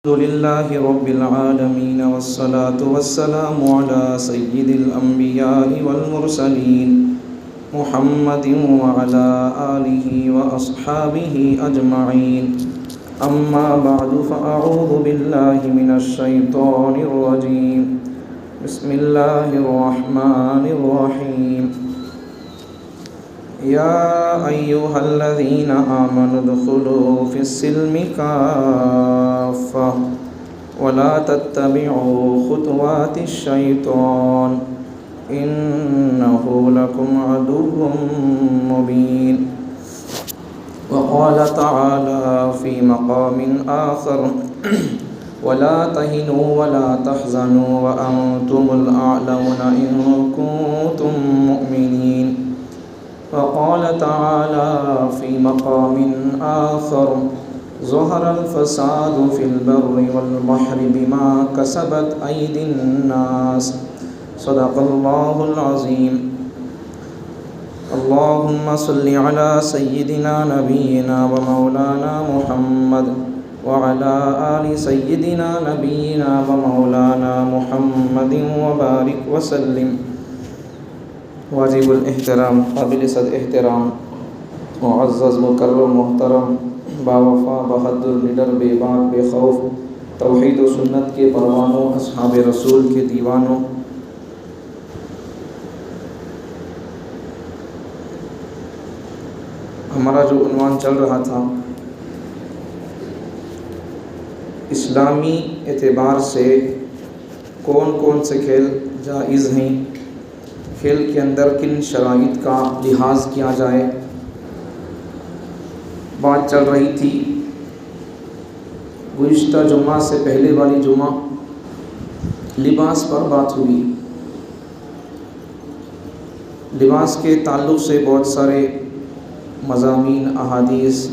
الحمد لله رب العالمين والصلاة والسلام على سيد الأنبياء والمرسلين محمد وعلى آله وأصحابه أجمعين. أما بعد فأعوذ بالله من الشيطان الرجيم. بسم الله الرحمن الرحيم. يا أيها الذين آمنوا ادخلوا في السلم كافة ولا تتبعوا خطوات الشيطان إنه لكم عدو مبين. وقال تعالى في مقام آخر ولا تهنوا ولا تحزنوا وأنتم الأعلون إن كنتم مؤمنين. وقال تعالى في مقام آخر ظهر الفساد في البر والبحر بما كسبت أيدي الناس. صدق الله العظيم. اللهم صل على سيدنا نبينا ومولانا محمد وعلى آل سيدنا نبينا ومولانا محمد وبارك وسلم. واجب الاحترام، قابل صد احترام، معزز مکرم محترم، باوفا بہادر نڈر بے باک بے خوف، توحید و سنت کے پروانوں، اصحاب رسول کے دیوانوں، ہمارا جو عنوان چل رہا تھا اسلامی اعتبار سے کون کون سے کھیل جائز ہیں، کھیل کے اندر کن شرائط کا لحاظ کیا جائے، بات چل رہی تھی. گزشتہ جمعہ سے پہلے والی جمعہ لباس پر بات ہوئی. لباس کے تعلق سے بہت سارے مضامین، احادیث،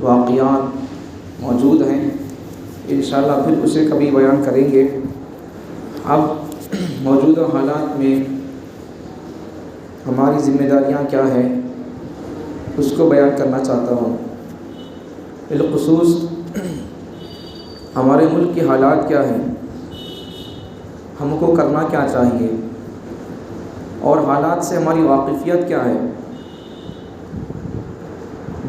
واقعات موجود ہیں. انشاءاللہ پھر اسے کبھی بیان کریں گے. اب موجودہ حالات میں ہماری ذمہ داریاں کیا ہیں اس کو بیان کرنا چاہتا ہوں. بالخصوص ہمارے ملک کے حالات کیا ہیں، ہم کو کرنا کیا چاہیے، اور حالات سے ہماری واقفیت کیا ہے.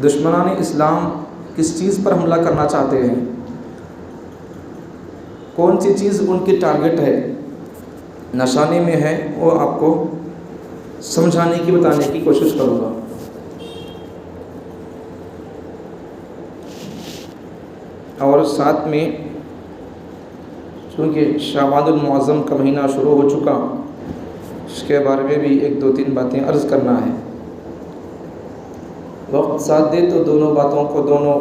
دشمنان اسلام کس چیز پر حملہ کرنا چاہتے ہیں، کون سی چیز ان کی ٹارگٹ ہے، نشانے میں ہے، وہ آپ کو سمجھانے کی، بتانے کی کوشش کروں گا. اور ساتھ میں چونکہ شعبان المعظم کا مہینہ شروع ہو چکا، اس کے بارے میں بھی ایک دو تین باتیں عرض کرنا ہے. وقت ساتھ دے تو دونوں باتوں کو، دونوں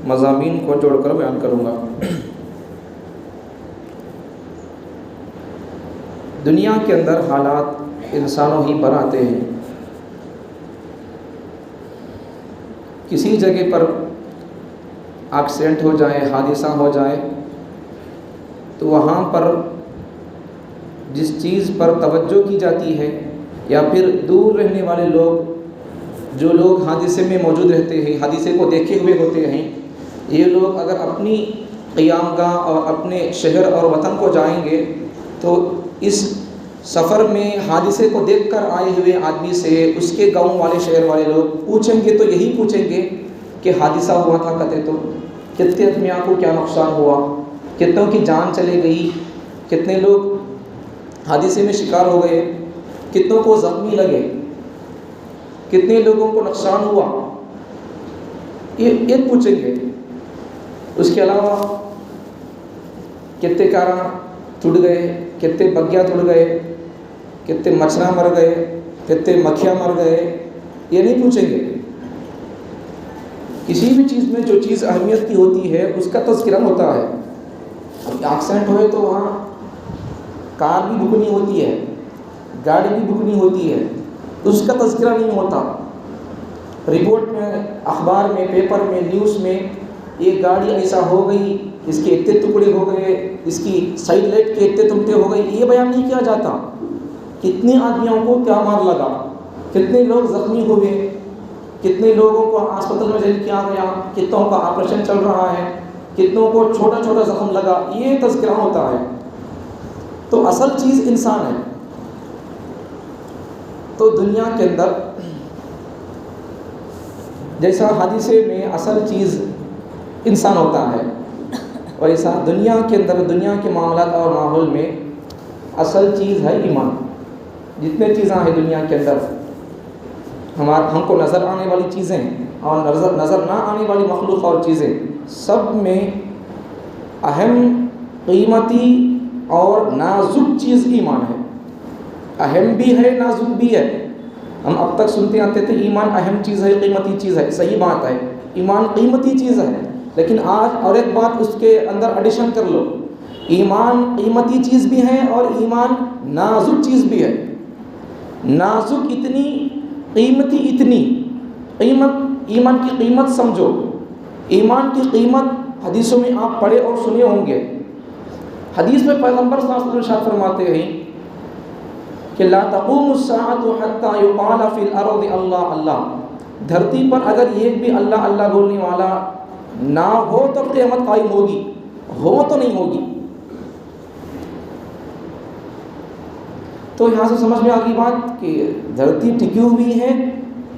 مضامین کو جوڑ کر بیان کروں گا. دنیا کے اندر حالات انسانوں ہی پر آتے ہیں. کسی جگہ پر ایکسیڈنٹ ہو جائے، حادثہ ہو جائے، تو وہاں پر جس چیز پر توجہ کی جاتی ہے، یا پھر دور رہنے والے لوگ، جو لوگ حادثے میں موجود رہتے ہیں، حادثے کو دیکھے ہوئے ہوتے ہیں، یہ لوگ اگر اپنی قیام گاہ اور اپنے شہر اور وطن کو جائیں گے تو اس سفر میں حادثے کو دیکھ کر آئے ہوئے آدمی سے اس کے گاؤں والے، شہر والے لوگ پوچھیں گے تو یہی پوچھیں گے کہ حادثہ ہوا تھا، کہتے تو کتنے آدمیوں کو کیا نقصان ہوا، کتنوں کی جان چلے گئی، کتنے لوگ حادثے میں شکار ہو گئے، کتنوں کو زخمی لگے، کتنے لوگوں کو نقصان ہوا، یہ پوچھیں گے. اس کے علاوہ کتنے کاراں ٹوٹ گئے، کتنے بگیا ٹوٹ گئے، کتنے مچھراں مر گئے، کتنے مکھیاں مر گئے، یہ نہیں پوچھیں گے. کسی بھی چیز میں جو چیز اہمیت کی ہوتی ہے اس کا تذکرہ ہوتا ہے. ایکسیڈنٹ ہوئے تو وہاں کار بھی بکنی ہوتی ہے، گاڑی بھی بکنی ہوتی ہے، اس کا تذکرہ نہیں ہوتا. رپورٹ میں، اخبار میں، پیپر میں، نیوز میں یہ گاڑی ایسا ہو گئی، اس کے اتنے ٹکڑے ہو گئے، اس کی سائڈ لائٹ کے اتنے تمتے ہو گئی، یہ بیان نہیں کیا جاتا. کتنے آدمیوں کو کیا مار لگا، کتنے لوگ زخمی ہوئے، کتنے لوگوں کو ہاسپٹل میں جل کیا گیا، کتنوں کا آپریشن چل رہا ہے، کتنوں کو چھوٹا چھوٹا زخم لگا، یہ تذکرہ ہوتا ہے۔ تو اصل چیز انسان ہے۔ تو دنیا کے اندر جیسا حادثے میں اصل چیز انسان ہوتا ہے، ویسا دنیا کے اندر، دنیا کے معاملات اور ماحول میں اصل چیز ہے ایمان۔ جتنے چیزیں ہیں دنیا کے اندر، ہم کو نظر آنے والی چیزیں اور نظر نہ آنے والی مخلوق اور چیزیں، سب میں اہم، قیمتی اور نازک چیز ایمان ہے۔ اہم بھی ہے، نازک بھی ہے۔ ہم اب تک سنتے آتے تھے ایمان اہم چیز ہے، قیمتی چیز ہے، صحیح بات ہے، ایمان قیمتی چیز ہے، لیکن آج اور ایک بات اس کے اندر ایڈیشن کر لو، ایمان قیمتی چیز بھی ہے اور ایمان نازک چیز بھی ہے۔ نازک اتنی، قیمتی اتنی، ایمان کی قیمت سمجھو۔ ایمان کی قیمت حدیثوں میں آپ پڑھے اور سنے ہوں گے۔ حدیث میں پیغمبر صلی اللہ علیہ وسلم ارشاد فرماتے ہیں کہ لا تقوم الساعة حتى يقال في الارض اللہ اللہ، دھرتی پر اگر ایک بھی اللہ اللہ بولنے والا نہ ہو تو قیامت قائم ہوگی، ہو تو نہیں ہوگی۔ تو یہاں سے سمجھ میں آ گئی بات کہ دھرتی ٹکی ہوئی ہے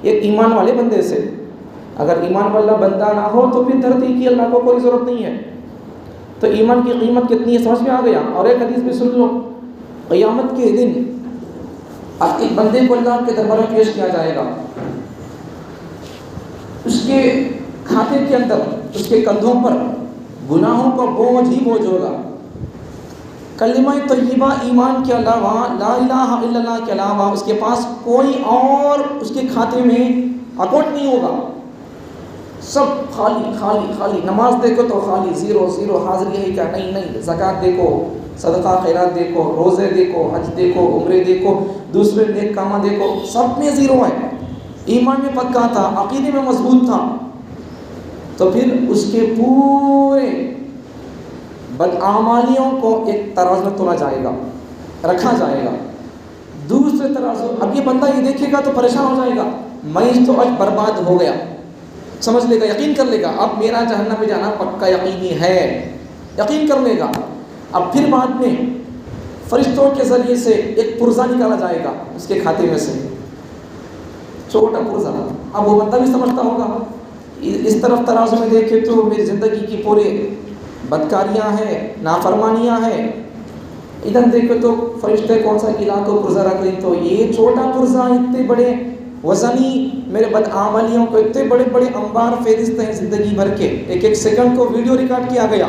ایک ایمان والے بندے سے۔ اگر ایمان والا بندہ نہ ہو تو پھر دھرتی کی اللہ کو کوئی ضرورت نہیں ہے۔ تو ایمان کی قیمت کتنی ہے سمجھ میں آ گیا۔ اور ایک حدیث بھی سن لو، قیامت کے دن ایک بندے کو اللہ کے دربار میں پیش کیا جائے گا، اس کے کھاتے کے اندر، اس کے کندھوں پر گناہوں کا بوجھ ہی بوجھ ہوگا۔ کلمہ طیبہ ایمان کے علاوہ، لا الہ الا اللہ کے علاوہ اس کے پاس کوئی اور اس کے کھاتے میں اکاؤنٹ نہیں ہوگا، سب خالی خالی خالی۔ نماز دیکھو تو خالی، زیرو زیرو، حاضری ہے کیا؟ نہیں۔ زکوٰۃ دیکھو، صدقہ خیرات دیکھو، روزے دیکھو، حج دیکھو، عمرے دیکھو، دوسرے نیک کامہ دیکھو، سب میں زیرو ہے۔ ایمان میں پکا تھا، عقیدے میں مضبوط تھا، تو پھر اس کے پورے بدعمالیوں کو ایک ترازو میں تولا جائے گا، رکھا جائے گا، دوسرے ترازو۔ اب یہ بندہ یہ دیکھے گا تو پریشان ہو جائے گا، میں تو آج برباد ہو گیا، سمجھ لے گا، یقین کر لے گا اب میرا جہنم میں جانا پکا یقینی ہے، یقین کر لے گا۔ اب پھر بعد میں فرشتوں کے ذریعے سے ایک پرزہ نکالا جائے گا اس کے کھاتے میں سے، چھوٹا پرزہ۔ اب وہ بندہ بھی سمجھتا ہوگا، اس طرف ترازو میں دیکھے تو میری زندگی کی پورے بدکاریاں ہیں، نافرمانیاں ہیں، ادھر دیکھو تو فرشتے کون سا علاقہ پرزہ رکھ رہے، تو یہ چھوٹا پرزہ اتنے بڑے وزنی میرے بدعمالیوں کو، اتنے بڑے بڑے انبار فہرست ہیں زندگی بھر کے، ایک ایک سیکنڈ کو ویڈیو ریکارڈ کیا گیا۔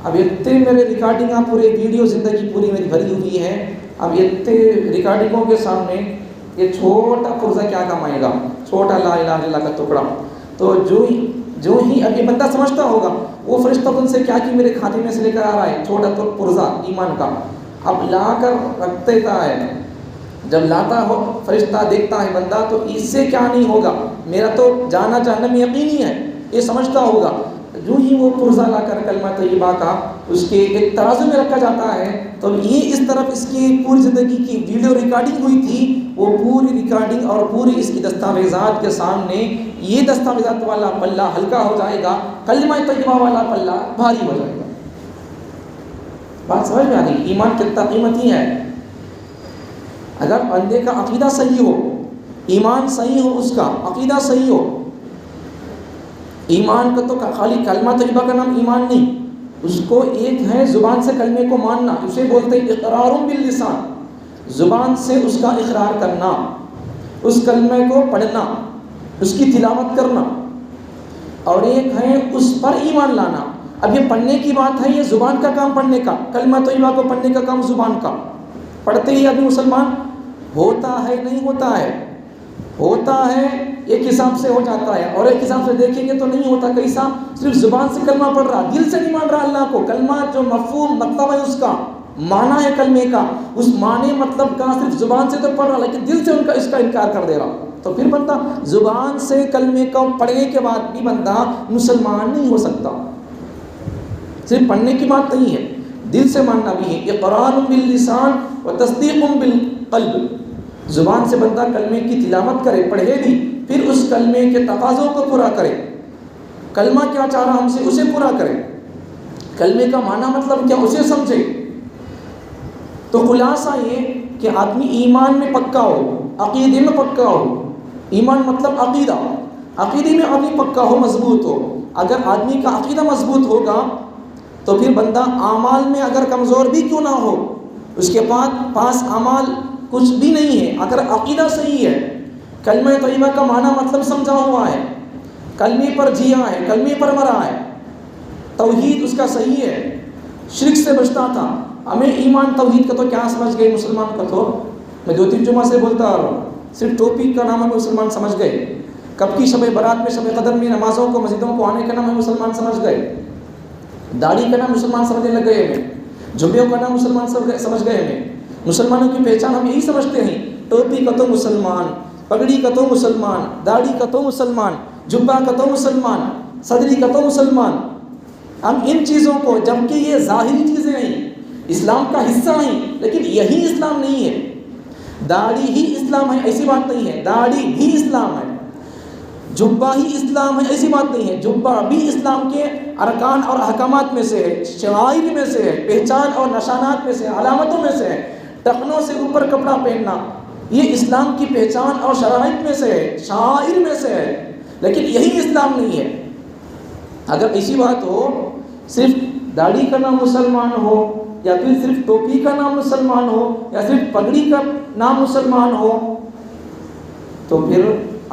اب اتنے میرے ریکارڈنگاں، پورے ویڈیو زندگی پوری میری بھری ہوئی ہے، اب اتنے ریکارڈنگوں کے سامنے یہ چھوٹا پرزہ کیا کمائے گا، چھوٹا لا الہ الا اللہ کا ٹکڑا۔ تو جو ہی اب یہ بندہ سمجھتا ہوگا، وہ فرشتہ ان سے کیا کہ میرے کھاتے میں سے لے کر آ رہا ہے چھوٹا تو پرزہ ایمان کا، اب لا کر رکھ دیتا ہے۔ جب لاتا ہو فرشتہ دیکھتا ہے بندہ تو اس سے کیا نہیں ہوگا، میرا تو جانا جہنم یقینی ہے، یہ سمجھتا ہوگا۔ جو ہی وہ پرزہ لا کر کلمہ طیبہ کا اس کے ایک ترازو میں رکھا جاتا ہے، تو یہ اس طرف اس کی پوری زندگی کی ویڈیو ریکارڈنگ ہوئی تھی، وہ پوری ریکارڈنگ اور پوری اس کی دستاویزات کے سامنے یہ دستاویزات والا پلہ ہلکا ہو جائے گا، کلمہ طیبہ والا پلہ بھاری ہو جائے گا۔ بات سمجھ میں آ گئی؟ ایمان کتنا قیمتی ہے۔ اگر بندے کا عقیدہ صحیح ہو، ایمان صحیح ہو، اس کا عقیدہ صحیح ہو، ایمان کا تو خالی کلمہ طیبہ کا نام ایمان نہیں، اس کو ایک ہے زبان سے کلمے کو ماننا، اسے بولتے ہیں اقرار باللسان، زبان سے اس کا اقرار کرنا، اس کلمے کو پڑھنا، اس کی تلاوت کرنا، اور ایک ہے اس پر ایمان لانا۔ اب یہ پڑھنے کی بات ہے، یہ زبان کا کام پڑھنے کا، کلمہ طیبہ کو پڑھنے کا کام زبان کا، پڑھتے ہی ابھی مسلمان ہوتا ہے نہیں ہوتا ہے، ہوتا ہے ایک حساب سے ہو جاتا ہے، اور ایک حساب سے دیکھیں گے تو نہیں ہوتا، کیسا صرف زبان سے کلمہ پڑھ رہا، دل سے نہیں مان رہا اللہ کو۔ کلمہ جو مفہوم مطلب ہے، اس کا معنی ہے کلمے کا، اس معنی مطلب کا صرف زبان سے تو پڑھ رہا لیکن دل سے اس کا انکار کر دے رہا، تو پھر بندہ زبان سے کلمے کا پڑھنے کے بعد بھی بندہ مسلمان نہیں ہو سکتا۔ صرف پڑھنے کی بات نہیں ہے، دل سے ماننا بھی ہے، اقرار باللسان و تصدیق بالقلب۔ زبان سے بندہ کلمے کی تلاوت کرے، پڑھے بھی، پھر اس کلمے کے تقاضوں کو پورا کرے، کلمہ کیا چاہ رہا ہم سے اسے پورا کریں، کلمے کا معنی مطلب کیا اسے سمجھے۔ تو خلاصہ یہ کہ آدمی ایمان میں پکا ہو، عقیدے میں پکا ہو۔ ایمان مطلب عقیدہ، عقیدے میں آدمی پکا ہو، مضبوط ہو۔ اگر آدمی کا عقیدہ مضبوط ہوگا تو پھر بندہ اعمال میں اگر کمزور بھی کیوں نہ ہو، اس کے پاس اعمال کچھ بھی نہیں ہے، اگر عقیدہ صحیح ہے، کلمہ طیبہ کا معنی مطلب سمجھا ہوا ہے، کلمے پر جیا ہے، کلمے پر مرا ہے، توحید اس کا صحیح ہے، شرک سے بچتا تھا۔ ہمیں ایمان توحید کا تو کیا سمجھ گئے مسلمان کا، تو میں 2-3 جمعہ سے بولتا آ رہا ہوں، صرف ٹوپی کا نام ہمیں مسلمان سمجھ گئے، کب کی شب برات میں، شب قدر میں نمازوں کو مسجدوں کو آنے کا نام ہمیں مسلمان سمجھ گئے، داڑھی کا نام مسلمان سمجھنے لگ گئے ہمیں، جبیوں کا نام مسلمان سمجھ گئے ہمیں۔ مسلمانوں کی پہچان ہم یہی سمجھتے ہیں، ٹوپی کا تو مسلمان، پگڑی کا تو مسلمان، داڑھی کا تو مسلمان، جبہ کا تو مسلمان، صدری کا تو مسلمان۔ ہم ان چیزوں کو، جبکہ یہ ظاہری چیزیں ہیں، اسلام کا حصہ ہیں، لیکن یہی اسلام نہیں ہے۔ داڑھی ہی اسلام ہے ایسی بات نہیں ہے، داڑھی بھی اسلام ہے، جبہ ہی اسلام ہے ایسی بات نہیں ہے، جبہ بھی اسلام کے ارکان اور احکامات میں سے ہے، شعائر میں سے ہے، پہچان اور نشانات میں سے، علامتوں میں سے ہے۔ ٹخنوں سے اوپر کپڑا پہننا یہ اسلام کی پہچان اور شرائط میں سے ہے، شعائر میں سے ہے، لیکن یہی اسلام نہیں ہے۔ اگر ایسی بات ہو، صرف داڑھی کا نام مسلمان ہو، یا پھر صرف ٹوپی کا نام مسلمان ہو، یا صرف پگڑی کا نام مسلمان ہو، تو پھر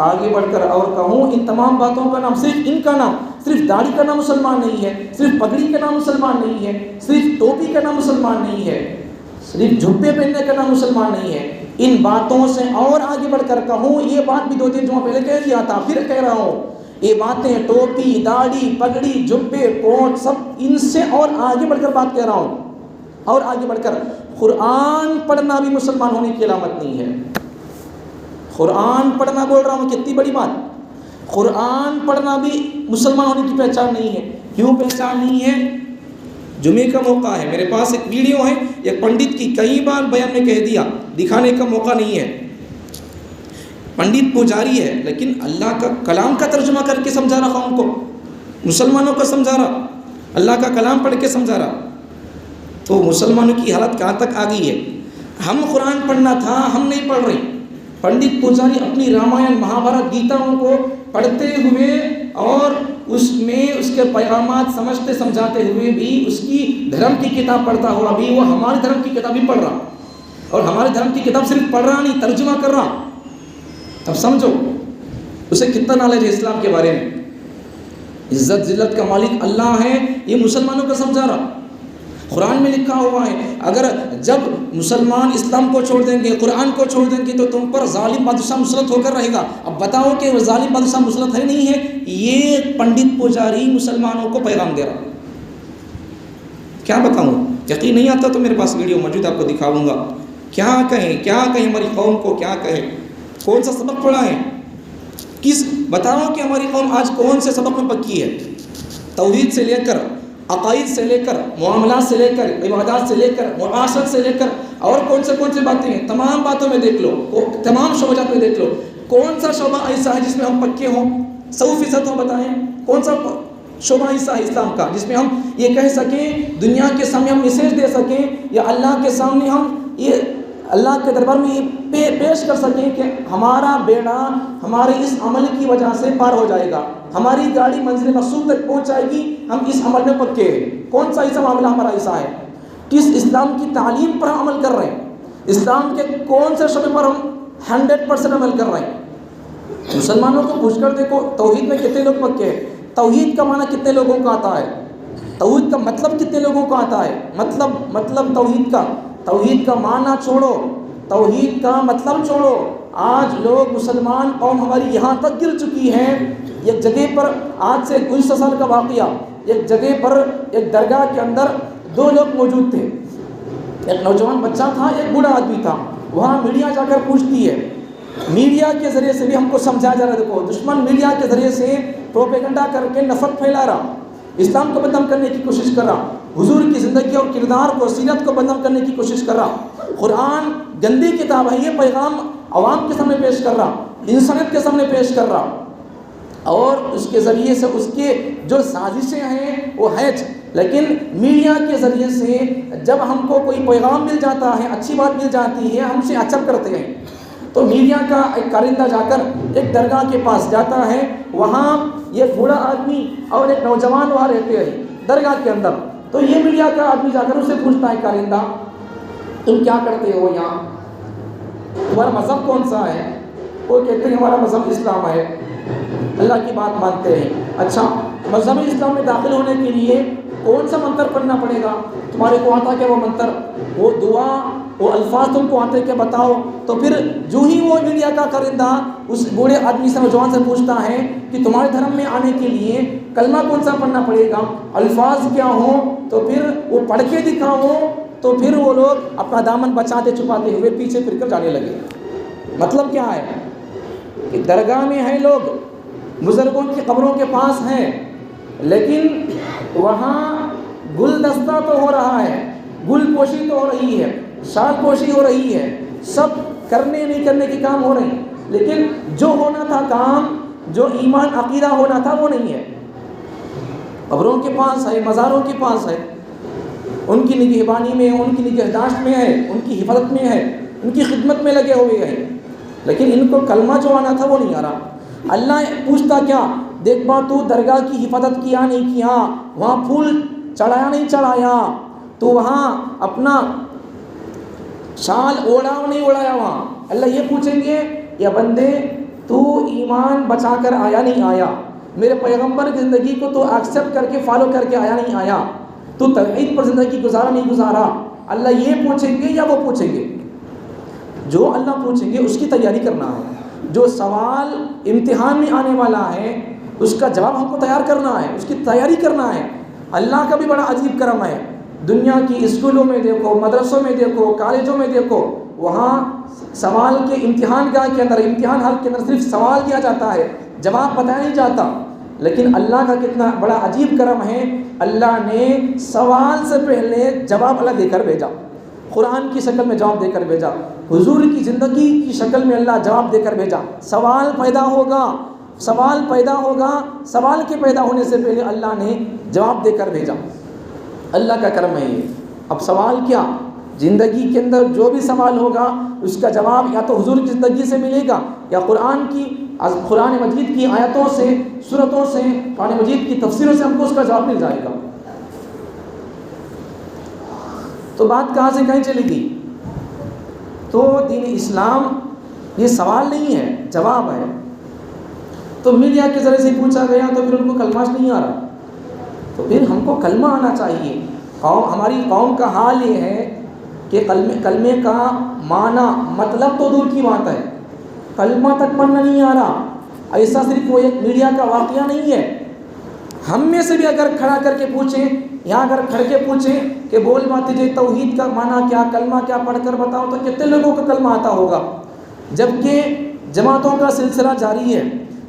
آگے بڑھ کر اور کہوں ان تمام باتوں کا نام، صرف ان کا نام، صرف داڑھی کا نام مسلمان نہیں ہے، صرف پگڑی کا نام مسلمان نہیں ہے، صرف ٹوپی کا نام مسلمان نہیں ہے، صرف جھبے پہننے کا نام مسلمان نہیں ہے۔ ان باتوں سے اور آگے بڑھ کر کہوں، یہ بات بھی 2-3 جمعہ پہلے کہہ دیا تھا، پھر کہہ رہا ہوں، یہ باتیں ٹوپی، داڑھی، پگڑی، جبے، کوٹ، سب ان سے اور آگے بڑھ کر بات کہہ رہا ہوں، اور آگے بڑھ کر قرآن پڑھنا بھی مسلمان ہونے کی علامت نہیں ہے۔ قرآن پڑھنا بول رہا ہوں، کتنی بڑی بات، قرآن پڑھنا بھی مسلمان ہونے کی پہچان نہیں ہے۔ کیوں پہچان نہیں ہے؟ جمعے کا موقع ہے، میرے پاس ایک ویڈیو ہے، ایک پنڈت کی، کئی بار بیان میں کہہ دیا، دکھانے کا موقع نہیں ہے۔ پنڈت پجاری ہے، لیکن اللہ کا کلام کا ترجمہ کر کے سمجھا رہا قوم کو، مسلمانوں کو سمجھا رہا، اللہ کا کلام پڑھ کے سمجھا رہا۔ تو مسلمانوں کی حالت کہاں تک آ گئی ہے؟ ہم قرآن پڑھنا تھا، ہم نہیں پڑھ رہے۔ پنڈت پجاری اپنی رامائن، مہابھارت، گیتاؤں کو پڑھتے ہوئے اور اس میں اس کے پیغامات سمجھتے سمجھاتے ہوئے بھی، اس کی دھرم کی کتاب پڑھتا ہوا بھی، وہ ہماری دھرم کی کتاب بھی پڑھ رہا، اور ہمارے دھرم کی کتاب صرف پڑھ رہا نہیں، ترجمہ کر رہا۔ اب سمجھو اسے کتنا نالج ہے اسلام کے بارے میں۔ عزت ذلت کا مالک اللہ ہے، یہ مسلمانوں کو سمجھا رہا۔ قرآن میں لکھا ہوا ہے، اگر جب مسلمان اسلام کو چھوڑ دیں گے، قرآن کو چھوڑ دیں گے، تو تم پر ظالم بادشاہ مسلط ہو کر رہے گا۔ اب بتاؤ کہ وہ ظالم بادشاہ مسلط ہے نہیں ہے؟ یہ پنڈت پجاری مسلمانوں کو پیغام دے رہا۔ کیا بتاؤں؟ یقین نہیں آتا تو میرے پاس ویڈیو موجود، آپ کو دکھاؤں گا۔ کیا کہیں ہماری قوم کو، کیا کہیں، کون سا سبق پڑھا ہے، بتاؤ کہ ہماری قوم آج کون سے سبق میں پکی ہے؟ توحید سے لے کر، عقائد سے لے کر، معاملات سے لے کر، عبادات سے لے کر، معاشرت سے لے کر، اور کون سے باتیں ہیں، تمام باتوں میں دیکھ لو، تمام شعبات میں دیکھ لو، کون سا شعبہ ایسا ہے جس میں ہم پکے ہوں؟ 100% ہم بتائیں کون سا شعبہ ایسا ہے اسلام کا جس میں ہم یہ کہہ سکیں، دنیا کے سامنے ہم میسیج دے سکیں، یا اللہ کے سامنے ہم یہ اللہ کے دربار میں یہ پیش کر سکیں کہ ہمارا بیڑا ہمارے اس عمل کی وجہ سے پار ہو جائے گا، ہماری گاڑی منزل مقصود تک پہنچ جائے گی، ہم اس عمل میں پکے ہیں؟ کون سا ایسا معاملہ ہمارا ایسا ہے؟ کس اسلام کی تعلیم پر ہم عمل کر رہے ہیں؟ اسلام کے کون سے شعبے پر ہم 100% عمل کر رہے ہیں؟ مسلمانوں کو پوچھ کر دیکھو، توحید میں کتنے لوگ پکے ہیں؟ توحید کا معنی کتنے لوگوں کو آتا ہے؟ توحید کا مطلب کتنے لوگوں کو آتا ہے؟ مطلب توحید کا معنی چھوڑو، توحید کا مطلب چھوڑو۔ آج لوگ مسلمان قوم ہماری یہاں تک گر چکی ہے، ایک جگہ پر آج سے 19 سال کا واقعہ، ایک جگہ پر ایک درگاہ کے اندر 2 لوگ موجود تھے، ایک نوجوان بچہ تھا، ایک بوڑھا آدمی تھا۔ وہاں میڈیا جا کر پوچھتی ہے، میڈیا کے ذریعے سے بھی ہم کو سمجھایا جا رہا ہے، دیکھو دشمن میڈیا کے ذریعے سے پروپیگنڈا کر کے نفرت پھیلا رہا، اسلام کو بدنام کرنے کی کوشش کر رہا، حضور کی زندگی اور کردار کو، سیرت کو بدنام کرنے کی کوشش کر رہا۔ قرآن گندی کتاب ہے، یہ پیغام عوام کے سامنے پیش کر رہا، انسانیت کے سامنے پیش کر رہا۔ اور اس کے ذریعے سے اس کے جو سازشیں ہیں وہ ہیں، لیکن میڈیا کے ذریعے سے جب ہم کو کوئی پیغام مل جاتا ہے، اچھی بات مل جاتی ہے، ہم سے اچھب کرتے ہیں۔ تو میڈیا کا ایک کارندہ جا کر ایک درگاہ کے پاس جاتا ہے، وہاں یہ بوڑھا آدمی اور ایک نوجوان وہاں رہتے ہیں درگاہ کے اندر، تو یہ میڈیا کا آدمی جا کر اسے پوچھتا ہے، کارندہ تم کیا کرتے ہو یہاں، تمہارا مذہب کون سا ہے؟ وہ کہتے ہیں ہمارا مذہب اسلام ہے، اللہ کی بات مانتے ہیں۔ اچھا، مذہب اسلام میں داخل ہونے کے لیے کون سا منتر پڑھنا پڑے گا؟ تمہارے کو آتا کیا وہ منتر، وہ دعا، وہ الفاظ تم کو آتے کیا بتاؤ؟ تو پھر جو ہی وہ میڈیا کا کارندہ اس بوڑھے آدمی سے، نوجوان سے پوچھتا ہے کہ تمہارے دھرم میں آنے کے لیے کلمہ کون سا پڑھنا پڑے گا، الفاظ کیا ہوں، تو پھر وہ پڑھ کے دکھاؤ، تو پھر وہ لوگ اپنا دامن بچاتے چھپاتے ہوئے پیچھے پھر کر جانے لگے۔ مطلب کیا ہے کہ درگاہ میں ہیں لوگ، بزرگوں کی قبروں کے پاس ہیں، لیکن وہاں گلدستہ تو ہو رہا ہے، گل پوشی تو ہو رہی ہے، شال پوشی ہو رہی ہے، سب کرنے نہیں کرنے کے کام ہو رہے ہیں، لیکن جو ہونا تھا کام، جو ایمان عقیدہ ہونا تھا وہ نہیں ہے۔ قبروں کے پاس ہے، مزاروں کے پاس ہے، ان کی نگہبانی میں، ان کی نگہداشت میں ہے، ان کی حفاظت میں ہے، ان کی خدمت میں لگے ہوئے ہیں، لیکن ان کو کلمہ جو آنا تھا وہ نہیں آ رہا۔ اللہ پوچھتا کیا، دیکھ با تو درگاہ کی حفاظت کیا نہیں کیا، وہاں پھول چڑھایا نہیں چڑھایا، تو وہاں اپنا شال اوڑا نہیں اوڑایا، وہاں اللہ یہ پوچھیں گے، یا بندے تو ایمان بچا کر آیا نہیں آیا، میرے پیغمبر کی زندگی کو تو ایکسیپٹ کر کے فالو کر کے آیا نہیں آیا، تو توحید پر زندگی گزارا نہیں گزارا۔ اللہ یہ پوچھیں گے یا وہ پوچھیں گے؟ جو اللہ پوچھیں گے اس کی تیاری کرنا ہے، جو سوال امتحان میں آنے والا ہے اس کا جواب ہم کو تیار کرنا ہے، اس کی تیاری کرنا ہے۔ اللہ کا بھی بڑا عجیب کرم ہے، دنیا کی اسکولوں میں دیکھو، مدرسوں میں دیکھو، کالجوں میں دیکھو، وہاں سوال کے امتحان گاہ کے اندر، امتحان حال کے اندر صرف سوال کیا جاتا ہے، جواب بتایا نہیں جاتا، لیکن اللہ کا کتنا بڑا عجیب کرم ہے، اللہ نے سوال سے پہلے جواب اللہ دے کر بھیجا، قرآن کی شکل میں جواب دے کر بھیجا، حضور کی زندگی کی شکل میں اللہ جواب دے کر بھیجا۔ سوال پیدا ہوگا، سوال پیدا ہوگا، سوال کے پیدا ہونے سے پہلے اللہ نے جواب دے کر بھیجا۔ اللہ کا کرم ہے یہ۔ اب سوال کیا، زندگی کے اندر جو بھی سوال ہوگا اس کا جواب یا تو حضور کی زندگی سے ملے گا، یا قرآن مجید کی آیتوں سے، سورتوں سے، قرآن مجید کی تفسیروں سے ہم کو اس کا جواب مل جائے گا۔ تو بات کہاں سے کہیں چلے گی؟ تو دین اسلام یہ سوال نہیں ہے، جواب ہے۔ تو میڈیا کے ذریعے سے پوچھا گیا تو پھر ان کو کلمہ نہیں آ رہا، تو پھر ہم کو کلمہ آنا چاہیے۔ ہماری قوم کا حال یہ ہے کہ کلمے کا معنی، مطلب تو دور کی بات ہے، کلمہ تک پڑھنا نہیں آ رہا۔ ایسا صرف وہ ایک میڈیا کا واقعہ نہیں ہے، ہم میں سے بھی اگر کھڑا کر کے پوچھیں، یہاں اگر کھڑ کے پوچھیں کہ بول بات جی توحید کا معنی کیا، کلمہ کیا، پڑھ کر بتاؤ، تو کتنے لوگوں کو کلمہ آتا ہوگا؟ جبکہ جماعتوں کا سلسلہ جاری ہے،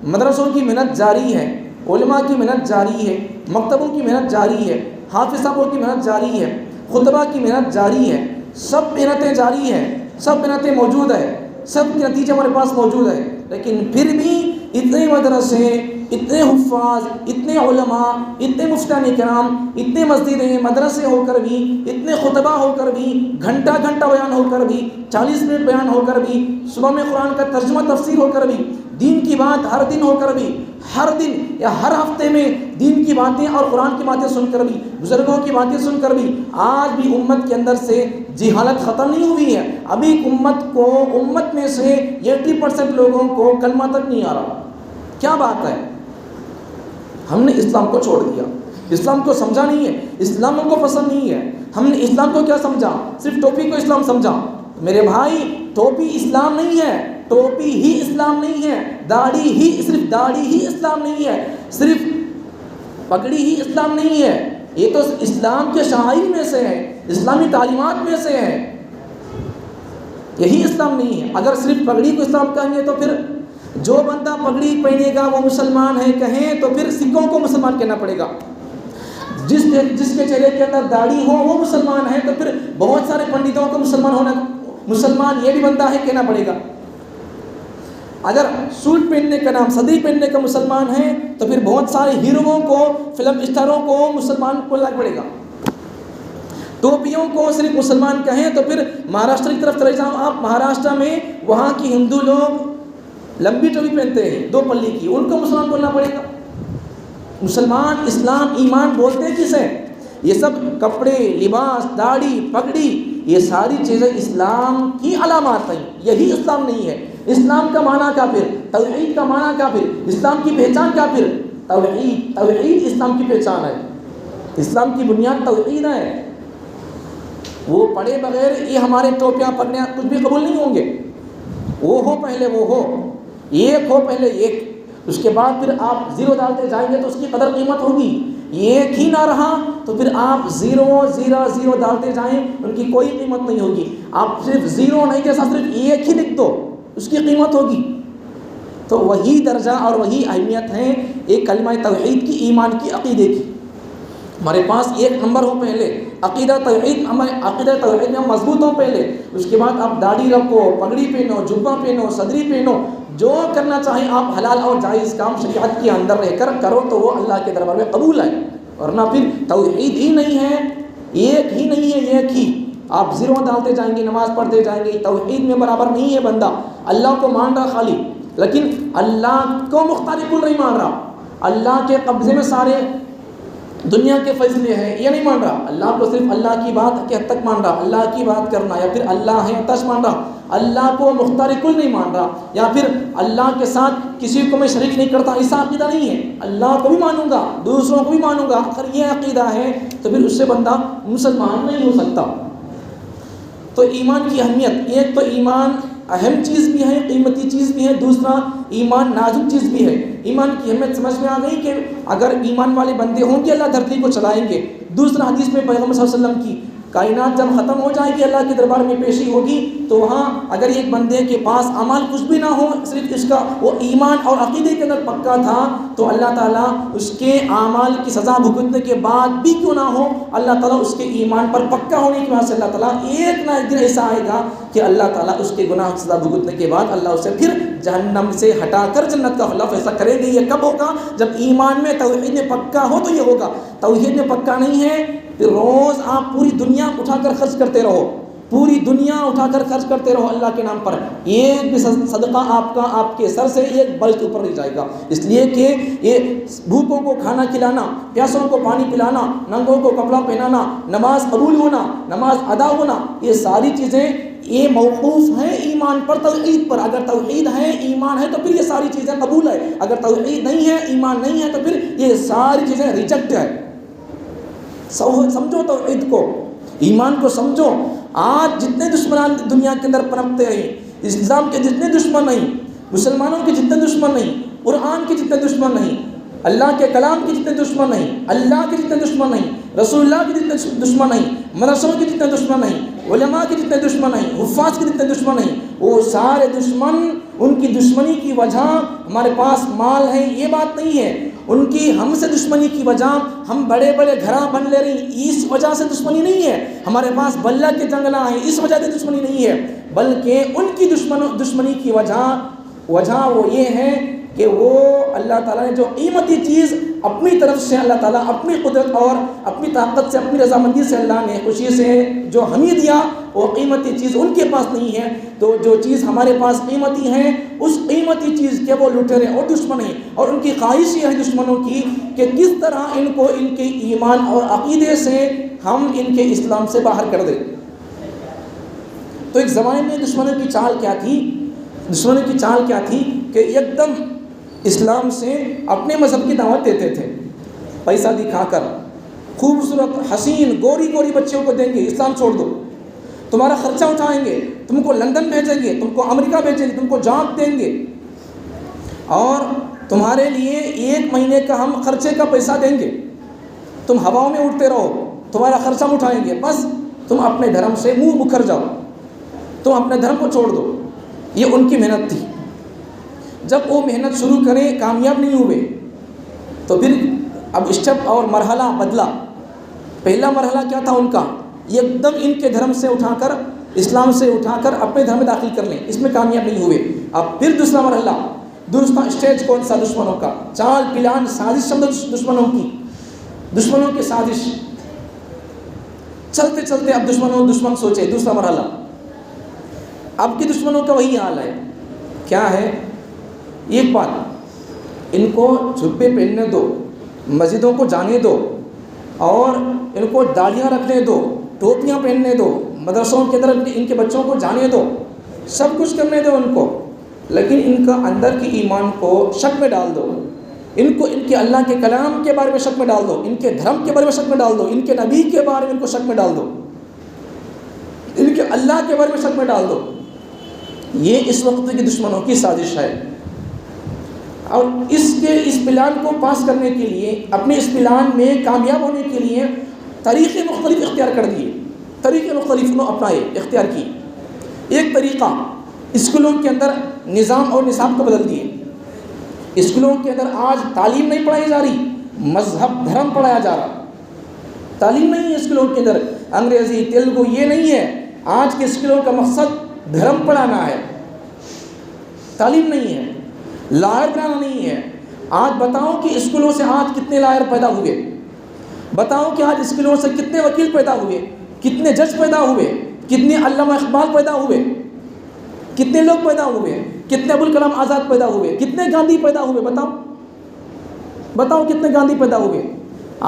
مدرسوں کی محنت جاری ہے، علماء کی محنت جاری ہے، مکتبوں کی محنت جاری ہے، حافظ صاحبوں کی محنت جاری ہے، خطبہ کی محنت جاری ہے، سب محنتیں جاری ہیں، سب محنتیں موجود ہیں، سب کے نتیجے ہمارے پاس موجود ہیں، لیکن پھر بھی اتنے مدرسے، اتنے حفاظ، اتنے علماء، اتنے مفتیان کرام، اتنے مسجدیں، مدرسے ہو کر بھی، اتنے خطبہ ہو کر بھی، گھنٹہ گھنٹہ بیان ہو کر بھی، 40 منٹ بیان ہو کر بھی، صبح میں قرآن کا ترجمہ تفسیر ہو کر بھی، دین کی بات ہر دن ہو کر بھی، ہر دن یا ہر ہفتے میں دین کی باتیں اور قرآن کی باتیں سن کر بھی، بزرگوں کی باتیں سن کر بھی، آج بھی امت کے اندر سے جہالت ختم نہیں ہوئی ہے۔ ابھی امت میں سے 80% لوگوں کو کلمہ تک نہیں آ رہا۔ کیا بات ہے؟ ہم نے اسلام کو چھوڑ دیا، اسلام کو سمجھا نہیں ہے، اسلام ہم کو پسند نہیں ہے۔ ہم نے اسلام کو کیا سمجھا؟ صرف ٹوپی کو اسلام سمجھا۔ میرے بھائی، ٹوپی اسلام نہیں ہے، ٹوپی ہی اسلام نہیں ہے، صرف داڑھی ہی اسلام نہیں ہے، صرف پگڑی ہی اسلام نہیں ہے۔ یہ تو اسلام کے شعائر میں سے ہے، اسلامی تعلیمات میں سے ہے، یہی اسلام نہیں ہے۔ اگر صرف پگڑی کو اسلام کہیں گے تو پھر جو بندہ پگڑی پہنے گا وہ مسلمان ہے کہیں تو پھر سکھوں کو مسلمان کہنا پڑے گا، جس کے چہرے کے اندر داڑھی ہو وہ مسلمان ہے، تو پھر بہت سارے پنڈتوں کو مسلمان یہ بھی بندہ ہے کہنا پڑے گا۔ اگر سوٹ پہننے کا نام صدی پہننے کا مسلمان ہے تو پھر بہت سارے ہیروؤں کو، فلم اسٹاروں کو مسلمان بولنا پڑے گا. ٹوپیوں کو صرف مسلمان کہیں تو پھر مہاراشٹر کی طرف چلے جاؤ آپ، مہاراشٹر میں وہاں کی ہندو لوگ لمبی ٹوپی پہنتے ہیں 2 پلی کی، ان کو مسلمان بولنا پڑے گا. مسلمان، اسلام، ایمان بولتے ہیں کسے؟ یہ سب کپڑے، لباس، داڑھی، پگڑی، یہ ساری چیزیں اسلام کی علامات ہیں. یہی اسلام نہیں ہے. اسلام کا معنی کیا پھر؟ توحید کا معنی کیا پھر؟ اسلام کی پہچان کیا پھر؟ توحید. توحید اسلام کی پہچان ہے. اسلام کی بنیاد توحید ہے. وہ پڑھے بغیر یہ ہمارے ٹوپیاں پگڑیاں کچھ بھی قبول نہیں ہوں گے. وہ ہو پہلے وہ ہو، ایک ہو پہلے ایک، اس کے بعد پھر آپ زیرو ڈالتے جائیں گے تو اس کی قدر قیمت ہوگی. ایک ہی نہ رہا تو پھر آپ زیرو ڈالتے جائیں، ان کی کوئی قیمت نہیں ہوگی. آپ صرف زیرو نہیں کے ساتھ صرف ایک ہی لکھ دو، اس کی قیمت ہوگی. تو وہی درجہ اور وہی اہمیت ہے ایک کلمہ توحید کی، ایمان کی، عقیدے کی. ہمارے پاس 1 نمبر ہو پہلے عقیدہ توحید. ہمارے عقیدہ توحید میں ہم مضبوط ہوں پہلے. اس کے بعد آپ داڑھی رکھو، پگڑی پہنو، جبہ پہنو، صدری پہنو، جو کرنا چاہیں آپ حلال اور جائز کام شریعت کے اندر رہ کر کرو تو وہ اللہ کے دربار میں قبول ہے. ورنہ پھر توحید ہی نہیں ہے، ایک ہی نہیں ہے، ایک ہی آپ زیرو ڈالتے جائیں گے، نماز پڑھتے جائیں گے. توحید میں برابر نہیں ہے بندہ. اللہ کو مان رہا خالی، لیکن اللہ کو مختار کل نہیں مان رہا. اللہ کے قبضے میں سارے دنیا کے فیصلے ہیں یہ نہیں مان رہا. اللہ کو صرف اللہ کی بات کے حد تک مان رہا، اللہ کی بات کرنا، یا پھر اللہ ہے تش مان رہا. اللہ کو مختار کل نہیں مان رہا، یا پھر اللہ کے ساتھ کسی کو میں شریک نہیں کرتا، ایسا عقیدہ نہیں ہے. اللہ کو بھی مانوں گا، دوسروں کو بھی مانوں گا، اگر یہ عقیدہ ہے تو پھر اس سے بندہ مسلمان نہیں ہو سکتا. تو ایمان کی اہمیت، ایک تو ایمان اہم چیز بھی ہے، قیمتی چیز بھی ہے، دوسرا ایمان نازک چیز بھی ہے. ایمان کی اہمیت سمجھ میں آ گئی کہ اگر ایمان والے بندے ہوں گے اللہ دھرتی کو چلائیں گے. دوسرا حدیث میں پیغمبر صلی اللہ علیہ وسلم کی کائنات جب ختم ہو جائے گی، اللہ کے دربار میں پیشی ہوگی، تو وہاں اگر ایک بندے کے پاس اعمال کچھ بھی نہ ہو، صرف اس کا وہ ایمان اور عقیدے کے اندر پکا تھا، تو اللہ تعالیٰ اس کے اعمال کی سزا بھگتنے کے بعد بھی کیوں نہ ہو، اللہ تعالیٰ اس کے ایمان پر پکا ہونے کی وجہ سے اللہ تعالیٰ ایک نہ ایک دن ایسا آئے گا کہ اللہ تعالیٰ اس کے گناہ کی سزا بھگتنے کے بعد اللہ اسے پھر جہنم سے ہٹا کر جنت کا خلا فیصلہ کرے گی. یہ کب ہوگا؟ جب ایمان میں توحید میں پکا ہو تو یہ ہوگا. توحید میں پکا نہیں ہے پھر روز آپ پوری دنیا اٹھا کر خرچ کرتے رہو، پوری دنیا اٹھا کر خرچ کرتے رہو اللہ کے نام پر، ایک بھی صدقہ آپ کا آپ کے سر سے ایک بلٹ اوپر نہیں جائے گا. اس لیے کہ یہ بھوکوں کو کھانا کھلانا، پیاسوں کو پانی پلانا، ننگوں کو کپڑا پہنانا، نماز قبول ہونا، نماز ادا ہونا، یہ ساری چیزیں یہ موقوف ہیں ایمان پر، توحید پر. اگر توحید ہے، ایمان ہے تو پھر یہ ساری چیزیں قبول ہے. اگر توحید نہیں ہے، ایمان نہیں ہے تو پھر یہ ساری چیزیں ریجیکٹ ہے. سمجھو توحید کو، ایمان کو سمجھو. آج جتنے دشمنان دنیا کے اندر پنپتے ہیں، اسلام کے جتنے دشمن نہیں، مسلمانوں کے جتنے دشمن نہیں، قرآن کے جتنے دشمن نہیں، اللہ کے کلام کے جتنے دشمن نہیں، اللہ کے جتنے دشمن نہیں، رسول اللہ کے جتنے دشمن نہیں، مدرسوں کے جتنے دشمن نہیں، علماء کے جتنے دشمن نہیں، حفاظ کے جتنے دشمن نہیں، وہ سارے دشمن، ان کی دشمنی کی وجہ ہمارے پاس مال ہے یہ بات نہیں ہے. ان کی ہم سے دشمنی کی وجہ ہم بڑے بڑے گھراں بن لے رہی، اس وجہ سے دشمنی نہیں ہے. ہمارے پاس بلہ کے جنگلاں ہیں، اس وجہ سے دشمنی نہیں ہے، بلکہ ان کی دشمنی کی وجہ وہ یہ ہے کہ وہ اللہ تعالیٰ نے جو قیمتی چیز اپنی طرف سے اللہ تعالیٰ اپنی قدرت اور اپنی طاقت سے، اپنی رضامندی سے اللہ نے خوشی سے جو ہمیں دیا، وہ قیمتی چیز ان کے پاس نہیں ہے. تو جو چیز ہمارے پاس قیمتی ہے، اس قیمتی چیز کے وہ لٹیرے اور دشمن ہیں، اور ان کی خواہش یہ ہے دشمنوں کی کہ کس طرح ان کو ان کے ایمان اور عقیدے سے ہم ان کے اسلام سے باہر کر دیں. تو ایک زمانے میں دشمنوں کی چال کیا تھی؟ دشمنوں کی چال کیا تھی کہ ایک دم اسلام سے اپنے مذہب کی دعوت دیتے تھے، پیسہ دکھا کر خوبصورت حسین گوری گوری بچیوں کو دیں گے، اسلام چھوڑ دو، تمہارا خرچہ اٹھائیں گے، تم کو لندن بھیجیں گے، تم کو امریکہ بھیجیں گے، تم کو جاب دیں گے، اور تمہارے لیے 1 مہینے کا ہم خرچے کا پیسہ دیں گے، تم ہواؤں میں اڑتے رہو، تمہارا خرچہ ہم اٹھائیں گے، بس تم اپنے دھرم سے منہ مکر جاؤ، تم اپنے دھرم کو چھوڑ دو. یہ ان کی محنت تھی. جب وہ محنت شروع کریں کامیاب نہیں ہوئے تو پھر اب اسٹیپ اور مرحلہ بدلا. پہلا مرحلہ کیا تھا ان کا؟ ایک دم ان کے دھرم سے اٹھا کر اسلام سے اٹھا کر اپنے دھرم میں داخل کر لیں، اس میں کامیاب نہیں ہوئے۔ اب پھر دوسرا مرحلہ، دوسرا اسٹیج کون سا؟ دشمنوں کا چال پلان سازش، دشمنوں کی سازش۔ چلتے چلتے اب دشمن سوچے دوسرا مرحلہ، اب کے دشمنوں کا وہی حال ہے، کیا ہے؟ ایک بات، ان کو جھبے پہننے دو، مسجدوں کو جانے دو، اور ان کو داڑھیاں رکھنے دو، ٹوپیاں پہننے دو، مدرسوں کے اندر ان کے بچوں کو جانے دو، سب کچھ کرنے دو ان کو، لیکن ان کا اندر کی ایمان کو شک میں ڈال دو، ان کے اللہ کے کلام کے بارے میں شک میں ڈال دو، ان کے دھرم کے بارے میں شک میں ڈال دو، ان کے نبی کے بارے میں ان کو شک میں ڈال دو، ان کے اللہ کے بارے میں شک میں ڈال دو۔ یہ اس وقت کی دشمنوں کی سازش ہے، اور اس پلان کو پاس کرنے کے لیے، اپنے اس پلان میں کامیاب ہونے کے لیے طریقے مختلف اختیار کر دیے، طریقے مختلف انہوں اپنائے، اختیار کیے۔ ایک طریقہ، اسکولوں کے اندر نظام اور نصاب کو بدل دیے۔ اسکولوں کے اندر آج تعلیم نہیں پڑھائی جا رہی، مذہب دھرم پڑھایا جا رہا۔ تعلیم نہیں ہے اسکولوں کے اندر، انگریزی تیلگو یہ نہیں ہے، آج کے اسکولوں کا مقصد دھرم پڑھانا ہے، تعلیم نہیں ہے، لائر بنانا نہیں ہے۔ آج بتاؤ کہ اسکولوں سے آج کتنے لائر پیدا ہوئے، بتاؤ کہ آج اسکولوں سے کتنے وکیل پیدا ہوئے، کتنے جج پیدا ہوئے، کتنے علامہ اقبال پیدا ہوئے، کتنے لوگ پیدا ہوئے، کتنے ابوالکلام آزاد پیدا ہوئے، کتنے گاندھی پیدا ہوئے، بتاؤ کتنے گاندھی پیدا ہوئے۔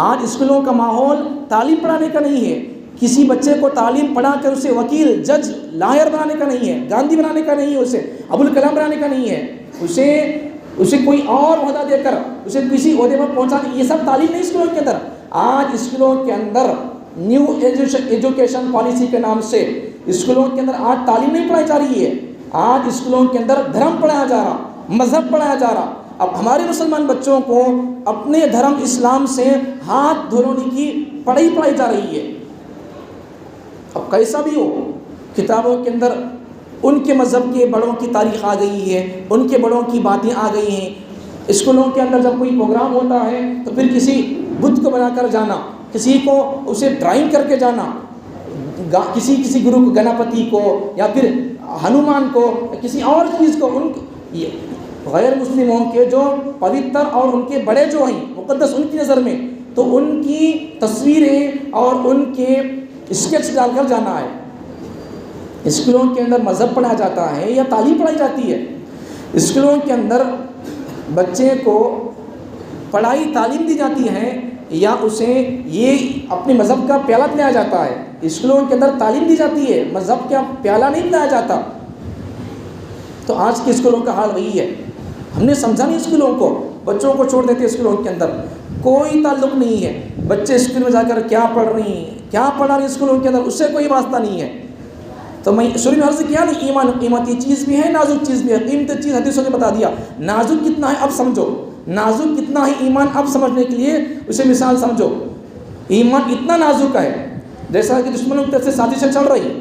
آج اسکولوں کا ماحول تعلیم پڑھانے کا نہیں ہے، کسی بچے کو تعلیم پڑھا کر اسے وکیل، جج، لائر بنانے کا نہیں ہے، گاندھی بنانے کا نہیں ہے، اسے ابوالکلام بنانے کا نہیں ہے، اسے کوئی اور عہدہ دے کر اسے کسی عہدے پر پہنچانے، یہ سب تعلیم نہیں اسکولوں کے اندر۔ آج اسکولوں کے اندر نیو ایجوکیشن پالیسی کے نام سے اسکولوں کے اندر آج تعلیم نہیں پڑھائی جا رہی ہے، آج اسکولوں کے اندر دھرم پڑھایا جا رہا، مذہب پڑھایا جا رہا۔ اب ہمارے مسلمان بچوں کو اپنے دھرم اسلام سے ہاتھ دھونے کی پڑھائی جا رہی ہے۔ اب کیسا بھی ہو، کتابوں کے اندر ان کے مذہب کے بڑوں کی تاریخ آ گئی ہے، ان کے بڑوں کی باتیں آ گئی ہیں۔ اسکولوں کے اندر جب کوئی پروگرام ہوتا ہے تو پھر کسی بت کو بنا کر جانا، کسی کو اسے ڈرائنگ کر کے جانا، کسی گرو کو، گنپتی کو، یا پھر ہنومان کو، کسی اور چیز کو، غیر مسلموں کے جو پوتر اور ان کے بڑے جو ہیں مقدس ان کی نظر میں، تو ان کی تصویریں اور ان کے اسکیچ ڈال کر جانا ہے۔ اسکولوں کے اندر مذہب پڑھایا جاتا ہے یا تعلیم پڑھائی جاتی ہے؟ اسکولوں کے اندر بچے کو پڑھائی تعلیم دی جاتی ہے یا اسے یہ اپنے مذہب کا پیالہ پلایا جاتا ہے؟ اسکولوں کے اندر تعلیم دی جاتی ہے، مذہب کا پیالہ نہیں پلایا جاتا۔ تو آج کے اسکولوں کا حال وہی ہے، ہم نے سمجھا نہیں اسکولوں کو، بچوں کو چھوڑ دیتے اسکولوں کے اندر، کوئی تعلق نہیں ہے، بچے اسکول میں جا کر کیا پڑھ رہی ہیں، کیا پڑھا رہے ہیں اسکولوں کے اندر، اس سے کوئی واسطہ نہیں ہے۔ تو میں شروع میں عرض کیا نہیں، ایمان قیمتی چیز بھی ہے، نازک چیز بھی ہے، قیمتی چیز حدیثوں نے بتا دیا، نازک کتنا ہے اب سمجھو، نازک کتنا ہے ایمان اب سمجھنے کے لیے اسے مثال سمجھو۔ ایمان اتنا نازک ہے جیسا کہ دشمنوں کی طرف سے سازشیں چل رہی،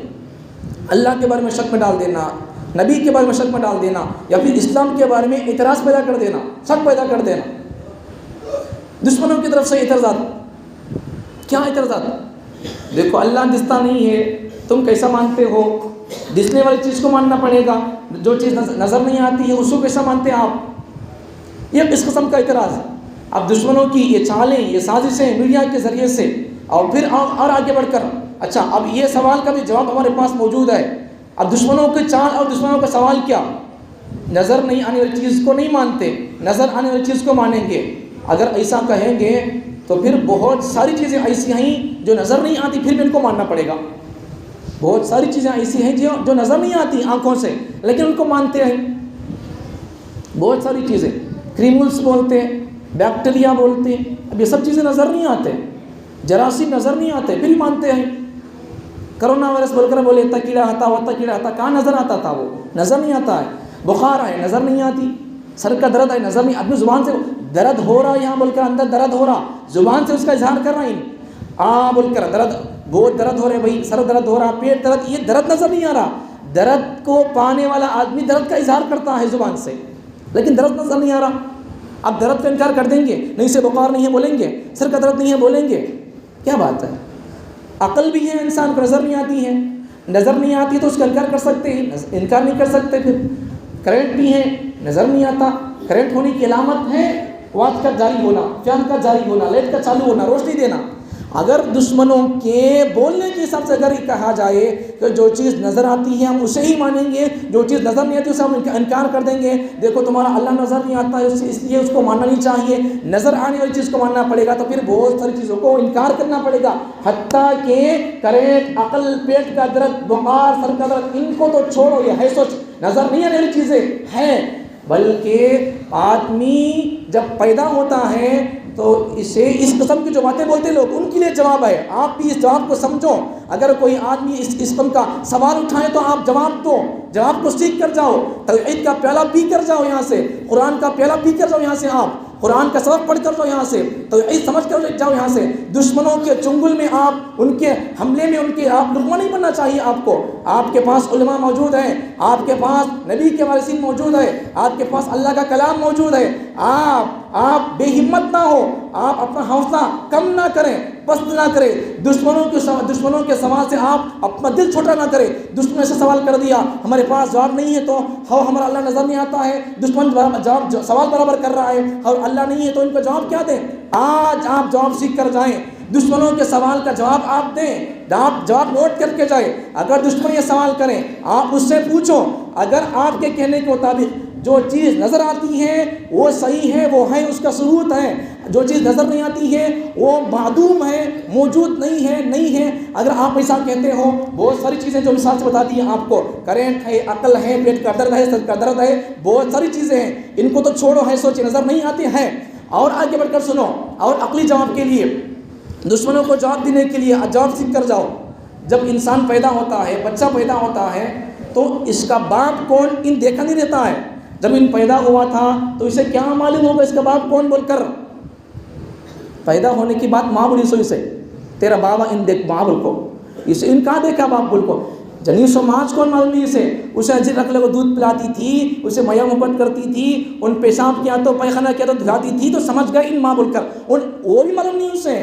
اللہ کے بارے میں شک میں ڈال دینا، نبی کے بارے میں شک میں ڈال دینا، یا پھر اسلام کے بارے میں اعتراض پیدا کر دینا، شک پیدا کر دینا، دشمنوں کی طرف سے اعتراضات۔ کیا اعتراضات؟ دیکھو اللہ دستا نہیں ہے، تم کیسا مانتے ہو؟ دسنے والی چیز کو ماننا پڑے گا، جو چیز نظر نہیں آتی ہے اس کو کیسا مانتے آپ؟ یہ اس قسم کا اعتراض۔ اب دشمنوں کی یہ چالیں، یہ سازشیں میڈیا کے ذریعے سے، اور پھر اور آگے بڑھ کر، اچھا اب یہ سوال کا بھی جواب ہمارے پاس موجود ہے۔ اب دشمنوں کی چال اور دشمنوں کا سوال کیا؟ نظر نہیں آنے والی چیز کو نہیں مانتے، نظر آنے والی چیز کو مانیں گے۔ اگر ایسا کہیں گے تو پھر بہت ساری چیزیں ایسی ہیں جو نظر نہیں آتی، پھر بھی ان کو ماننا پڑے گا۔ بہت ساری چیزیں ایسی ہیں جو نظر نہیں آتی آنکھوں سے، لیکن ان کو مانتے ہیں۔ بہت ساری چیزیں، کریملس بولتے ہیں، بیکٹیریا بولتے ہیں، اب یہ سب چیزیں نظر نہیں آتے، جراثیم نظر نہیں آتے، پھر بھی مانتے ہیں۔ کرونا وائرس بول کر بولے تکیڑا ہتا، وہ تکیڑا ہتا، کہاں نظر آتا تھا؟ وہ نظر نہیں آتا ہے۔ بخار آئے نظر نہیں آتی، سر کا درد آئے نظر نہیں، اپنی زبان سے درد ہو رہا یہاں بول کر اندر درد ہو رہا، زبان سے اس کا اظہار کر رہا ہے، بول کر درد، بہت درد ہو رہے بھائی، سر درد ہو رہا، پیٹ درد، یہ درد نظر نہیں آ رہا۔ درد کو پانے والا آدمی درد کا اظہار کرتا ہے زبان سے، لیکن درد نظر نہیں آ رہا۔ اب درد کا انکار کر دیں گے، نہیں سے بخار نہیں ہے بولیں گے، سر کا درد نہیں ہے بولیں گے، کیا بات ہے؟ عقل بھی ہے انسان کو، نظر نہیں آتی ہے، نظر نہیں آتی تو اس کا انکار کر سکتے ہیں؟ انکار نہیں کر سکتے. پھر کرنٹ بھی ہے، نظر نہیں آتا. کرنٹ ہونے کی علامت ہے واٹ کا جاری ہونا، فین کا جاری ہونا، لائٹ کا چالو ہونا، روشنی دینا. اگر دشمنوں کے بولنے کے حساب سے اگر یہ کہا جائے کہ جو چیز نظر آتی ہے ہم اسے ہی مانیں گے، جو چیز نظر نہیں آتی اسے ہم انکار کر دیں گے، دیکھو تمہارا اللہ نظر نہیں آتا ہے اس لیے اس کو ماننا نہیں چاہیے، نظر آنے والی چیز کو ماننا پڑے گا، تو پھر بہت ساری چیزوں کو انکار کرنا پڑے گا. حتیٰ کہ کرنٹ، عقل، پیٹ کا درد، بخار، سر کا درد، ان کو تو چھوڑو، یہ ہے سوچ نظر نہیں آنے والی چیزیں ہیں. بلکہ آدمی جب پیدا ہوتا ہے تو اسے اس قسم کی جو باتیں بولتے لوگ ان کے لیے جواب ہے. آپ بھی اس جواب کو سمجھو. اگر کوئی آدمی اس قسم کا سوال اٹھائے تو آپ جواب دو، جواب کو سیکھ کر جاؤ. توحید کا پیالہ پی کر جاؤ یہاں سے، قرآن کا پیالہ پی کر جاؤ یہاں سے، آپ قرآن کا سبق پڑھ کر جاؤ یہاں سے، توحید سمجھ کر جاؤ یہاں سے. دشمنوں کے چنگل میں آپ ان کے حملے میں ان کے آپ لقمہ نہیں بننا چاہیے آپ کو. آپ کے پاس علماء موجود ہیں، آپ کے پاس نبی کے وارثین موجود ہیں، آپ کے پاس اللہ کا کلام موجود ہے. آپ بے ہمت نہ ہو، آپ اپنا حوصلہ کم نہ کریں، پست نہ کریں. دشمنوں کے سوال سے آپ اپنا دل چھوٹا نہ کریں. دشمن سے سوال کر دیا، ہمارے پاس جواب نہیں ہے تو ہمارا اللہ نظر نہیں آتا ہے، دشمن سوال برابر کر رہا ہے اور اللہ نہیں ہے تو ان کا جواب کیا دیں؟ آج آپ جواب سیکھ کر جائیں. دشمنوں کے سوال کا جواب آپ دیں، آپ جواب نوٹ کر کے جائیں. اگر دشمن یہ سوال کریں آپ اس سے پوچھو، اگر آپ کے کہنے کے مطابق جو چیز نظر آتی ہے وہ صحیح ہے، وہ ہے، اس کا ثبوت ہے، جو چیز نظر نہیں آتی ہے وہ معدوم ہے، موجود نہیں ہے. اگر آپ ایسا کہتے ہو، بہت ساری چیزیں جو مثال سے بتا دی ہیں آپ کو، کرنٹ ہے، عقل ہے، پیٹ کا درد ہے، سر کا درد ہے، بہت ساری چیزیں ہیں، ان کو تو چھوڑو، ہے سوچے نظر نہیں آتے ہیں. اور آگے بڑھ کر سنو، اور عقلی جواب کے لیے، دشمنوں کو جواب دینے کے لیے جواب سیکھ کر جاؤ. جب انسان پیدا ہوتا ہے، بچہ پیدا ہوتا ہے تو اس کا باپ کون ان دیکھا نہیں رہتا ہے. جب ان پیدا ہوا تھا تو اسے کیا معلوم ہوگا اس کا باپ کون بول کر؟ پیدا ہونے کی بات ماں بولی سو اسے تیرا بابا ان دیکھ ماں بول کو، اسے ان کہاں دیکھا باپ بول کو؟ جنیس و ماج کون معلوم نہیں اسے عجیب رکھ لے کو دودھ پلاتی تھی، اسے میاں محبت کرتی تھی، ان پیشاب کیا تو پیخانہ کیا تو دھلاتی تھی، تو سمجھ گئے ان ماں بول کر. وہ بھی معلوم نہیں اسے.